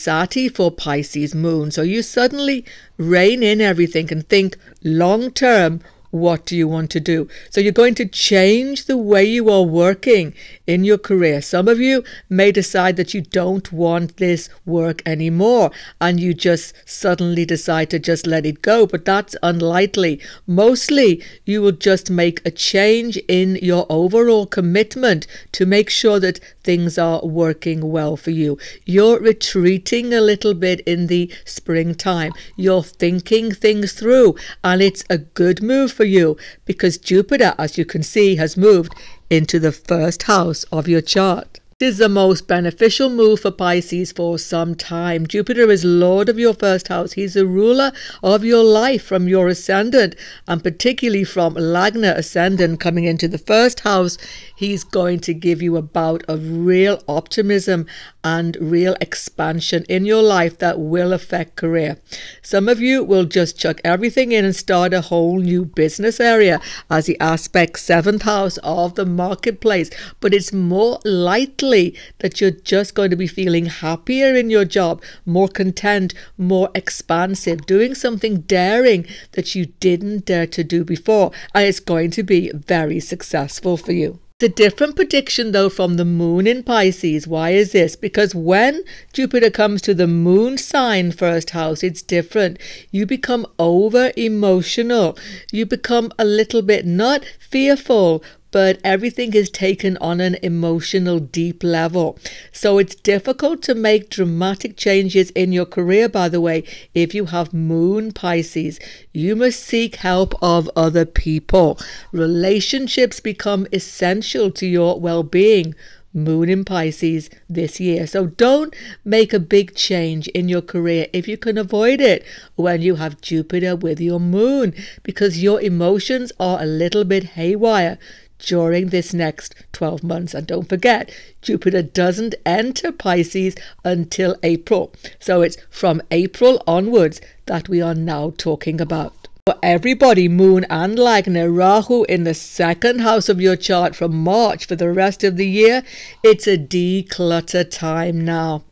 for Pisces Moon. So you suddenly rein in everything and think long term. What do you want to do? So you're going to change the way you are working in your career. Some of you may decide that you don't want this work anymore and you just suddenly decide to just let it go, but that's unlikely. Mostly you will just make a change in your overall commitment to make sure that things are working well for you. You're retreating a little bit in the springtime. You're thinking things through, and it's a good move for you because Jupiter, as you can see, has moved into the 1st house of your chart. This is the most beneficial move for Pisces for some time. Jupiter is Lord of your 1st house. He's the ruler of your life from your ascendant, and particularly from Lagna ascendant coming into the 1st house. He's going to give you a bout of real optimism and real expansion in your life that will affect career. Some of you will just chuck everything in and start a whole new business area as the aspect 7th house of the marketplace, but it's more likely that you're just going to be feeling happier in your job, more content, more expansive, doing something daring that you didn't dare to do before, and it's going to be very successful for you. It's a different prediction though from the moon in Pisces. Why is this? Because when Jupiter comes to the moon sign 1st house, it's different. You become over emotional. You become a little bit not fearful, but everything is taken on an emotional deep level. So it's difficult to make dramatic changes in your career, by the way, if you have Moon Pisces. You must seek help of other people. Relationships become essential to your well-being. Moon in Pisces this year. So don't make a big change in your career if you can avoid it when you have Jupiter with your moon, because your emotions are a little bit haywire during this next 12 months. And don't forget, Jupiter doesn't enter Pisces until April. So it's from April onwards that we are now talking about. For everybody, Moon and Lagna, Rahu in the 2nd house of your chart from March for the rest of the year, it's a declutter time now.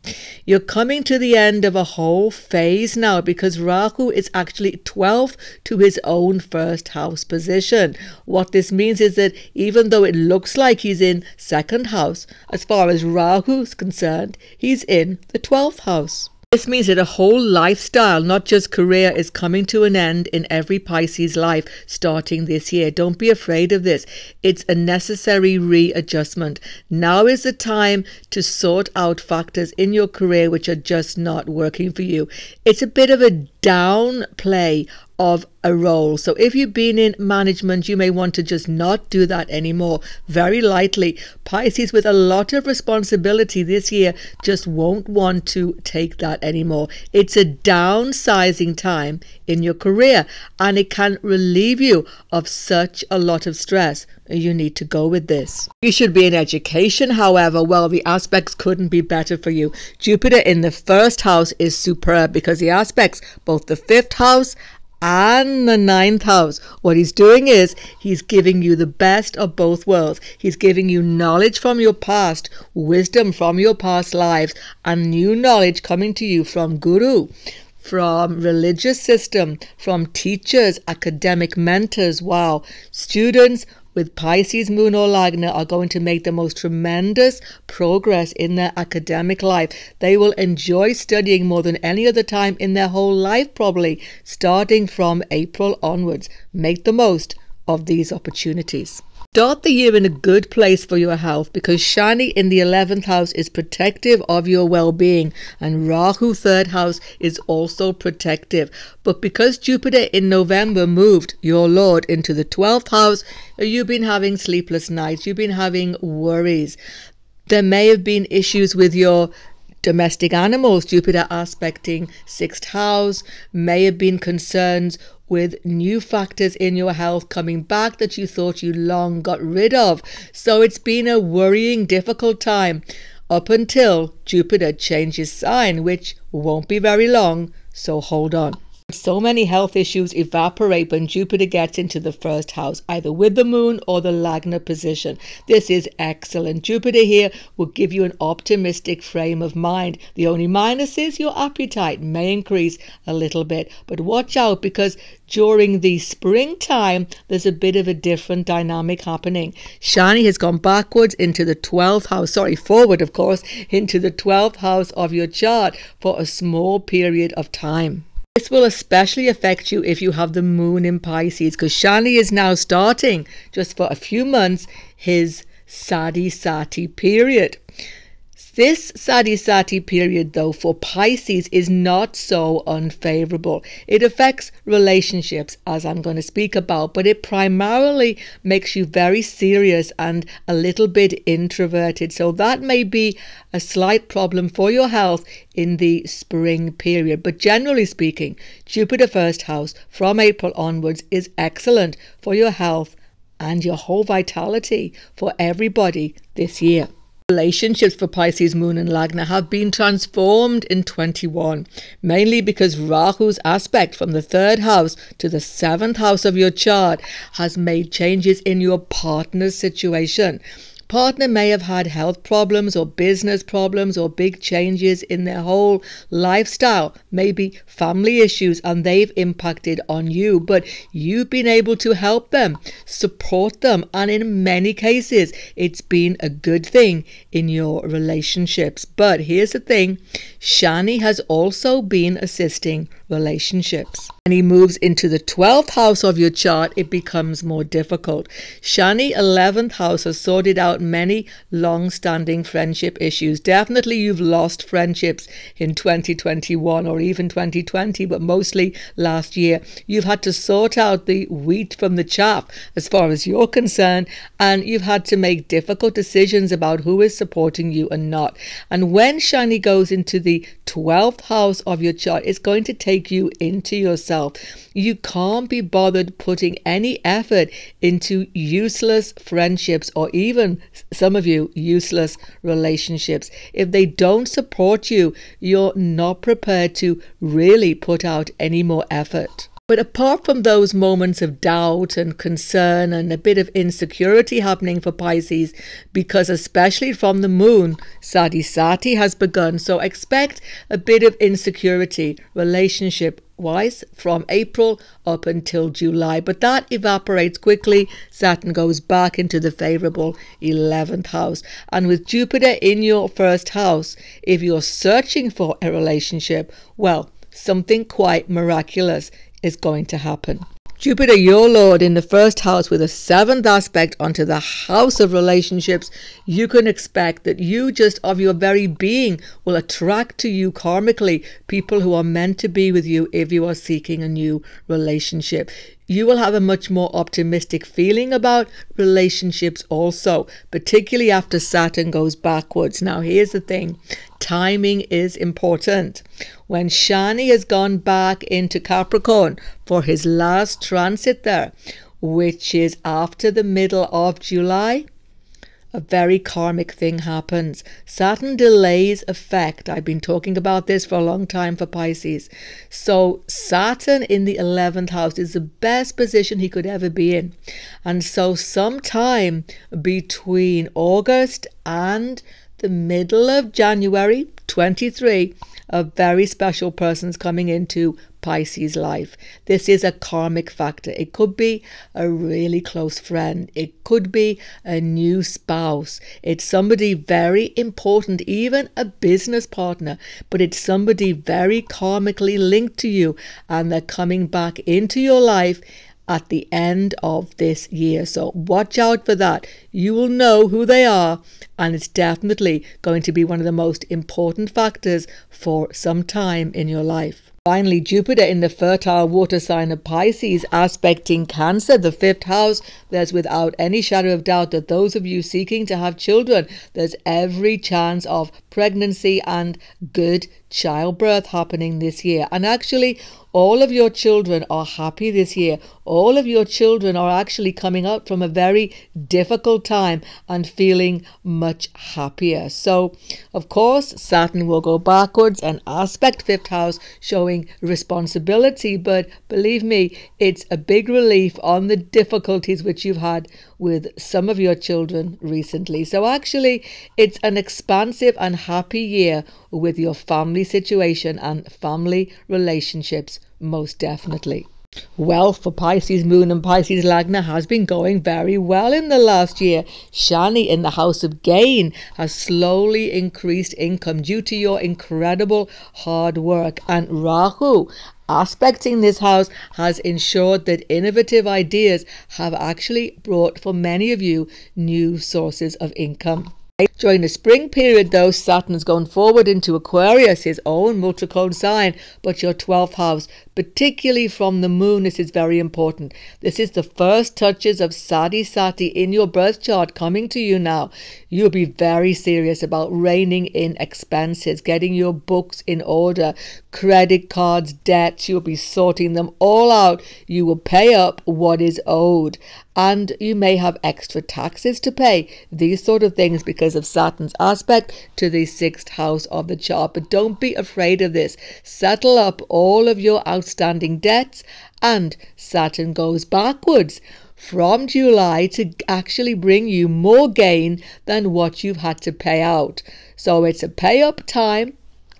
You're coming to the end of a whole phase now because Rahu is actually 12th to his own 1st house position. What this means is that even though it looks like he's in 2nd house, as far as Rahu's concerned, he's in the 12th house. This means that a whole lifestyle, not just career, is coming to an end in every Pisces life starting this year. Don't be afraid of this. It's a necessary readjustment. Now is the time to sort out factors in your career which are just not working for you. It's a bit of a downplay of a role. So if you've been in management, you may want to just not do that anymore very lightly. Pisces with a lot of responsibility this year just won't want to take that anymore. It's a downsizing time in your career, and it can relieve you of such a lot of stress. You need to go with this. You should be in education, however. Well, the aspects couldn't be better for you. Jupiter in the first house is superb because the aspects both the fifth house and the ninth house. What he's doing is he's giving you the best of both worlds. He's giving you knowledge from your past, wisdom from your past lives, and new knowledge coming to you from guru, from religious system, from teachers, academic mentors. Wow. Students with Pisces moon or Lagna are going to make the most tremendous progress in their academic life. They will enjoy studying more than any other time in their whole life, probably starting from April onwards. Make the most of these opportunities. Start the year in a good place for your health because Shani in the 11th house is protective of your well-being, and Rahu, 3rd house, is also protective. But because Jupiter in November moved your Lord into the 12th house, you've been having sleepless nights, you've been having worries. There may have been issues with your domestic animals. Jupiter aspecting 6th house, may have been concerns with new factors in your health coming back that you thought you long got rid of. So it's been a worrying, difficult time up until Jupiter changes sign, which won't be very long, so hold on. So many health issues evaporate when Jupiter gets into the first house, either with the moon or the Lagna position. This is excellent. Jupiter here will give you an optimistic frame of mind. The only minus is your appetite may increase a little bit, but watch out because during the springtime there's a bit of a different dynamic happening. Shani has gone backwards into the 12th house, forward of course, into the 12th house of your chart for a small period of time. This will especially affect you if you have the moon in Pisces, because Shani is now starting, just for a few months, his Sati period. This Sati period, though, for Pisces is not so unfavorable. It affects relationships, as I'm going to speak about, but it primarily makes you very serious and a little bit introverted. So that may be a slight problem for your health in the spring period. But generally speaking, Jupiter first house from April onwards is excellent for your health and your whole vitality for everybody this year. Relationships for Pisces moon and Lagna have been transformed in 21, mainly because Rahu's aspect from the 3rd house to the 7th house of your chart has made changes in your partner's situation. Partner may have had health problems or business problems or big changes in their whole lifestyle, maybe family issues, and they've impacted on you, but you've been able to help them, support them, and in many cases it's been a good thing in your relationships. But here's the thing, Shani has also been assisting relationships. When he moves into the 12th house of your chart, it becomes more difficult. Shani 11th house has sorted out many long-standing friendship issues. Definitely you've lost friendships in 2021 or even 2020, but mostly last year. You've had to sort out the wheat from the chaff as far as you're concerned, and you've had to make difficult decisions about who is supporting you and not. And when Shani goes into the 12th house of your chart, it's going to take you into yourself. You can't be bothered putting any effort into useless friendships or even, some of you, useless relationships. If they don't support you, you're not prepared to really put out any more effort. But apart from those moments of doubt and concern and a bit of insecurity happening for Pisces, because especially from the moon, Sati has begun, so expect a bit of insecurity relationship-wise from April up until July. But that evaporates quickly. Saturn goes back into the favourable 11th house. And with Jupiter in your first house, if you're searching for a relationship, well, something quite miraculous is going to happen. Jupiter, your Lord, in the first house with a 7th aspect onto the house of relationships, you can expect that you just of your very being will attract to you karmically people who are meant to be with you if you are seeking a new relationship. You will have a much more optimistic feeling about relationships also, particularly after Saturn goes backwards. Now, here's the thing. Timing is important. When Shani has gone back into Capricorn for his last transit there, which is after the middle of July, a very karmic thing happens. Saturn delays effect. I've been talking about this for a long time for Pisces. So Saturn in the 11th house is the best position he could ever be in. And so sometime between August and the middle of January 23, a very special person's coming into Pisces life. This is a karmic factor. It could be a really close friend. It could be a new spouse. It's somebody very important, even a business partner, but it's somebody very karmically linked to you, and they're coming back into your life at the end of this year. So watch out for that. You will know who they are, and it's definitely going to be one of the most important factors for some time in your life. Finally, Jupiter in the fertile water sign of Pisces aspecting Cancer, the 5th house. There's without any shadow of doubt that those of you seeking to have children, there's every chance of pregnancy and good childbirth happening this year. And actually, all of your children are happy this year. All of your children are actually coming out from a very difficult time and feeling much happier. So, of course, Saturn will go backwards and aspect 5th house, showing responsibility. But believe me, it's a big relief on the difficulties which you've had with some of your children recently. So actually, it's an expansive and happy year with your family situation and family relationships, most definitely. Well, for Pisces Moon and Pisces Lagna has been going very well in the last year. Shani in the house of gain has slowly increased income due to your incredible hard work. And Rahu aspecting this house has ensured that innovative ideas have actually brought for many of you new sources of income. During the spring period, though, Saturn's gone forward into Aquarius, his own multicode sign, but your 12th house, particularly from the moon, this is very important. This is the first touches of Sati in your birth chart coming to you now. You'll be very serious about reining in expenses, getting your books in order, credit cards, debts. You'll be sorting them all out. You will pay up what is owed. And you may have extra taxes to pay, these sort of things, because of Saturn's aspect to the 6th house of the chart. But don't be afraid of this. Settle up all of your outstanding debts, and Saturn goes backwards from July to actually bring you more gain than what you've had to pay out. So it's a pay up time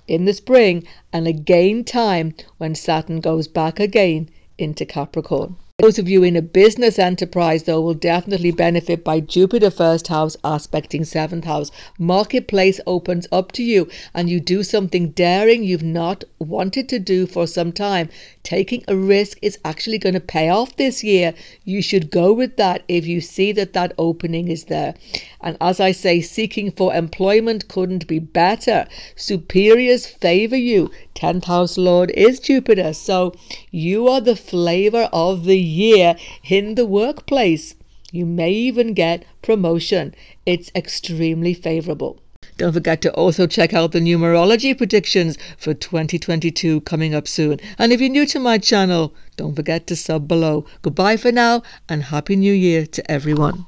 in the spring and a gain time when Saturn goes back again into Capricorn. Those of you in a business enterprise, though, will definitely benefit by Jupiter 1st house aspecting 7th house. Marketplace opens up to you and you do something daring you've not wanted to do for some time. Taking a risk is actually going to pay off this year. You should go with that if you see that that opening is there. And as I say, seeking for employment couldn't be better. Superiors favor you. 10th house lord is Jupiter. So you are the flavor of the year in the workplace. You may even get promotion. It's extremely favorable. Don't forget to also check out the numerology predictions for 2022 coming up soon. And if you're new to my channel, don't forget to sub below. Goodbye for now and Happy New Year to everyone.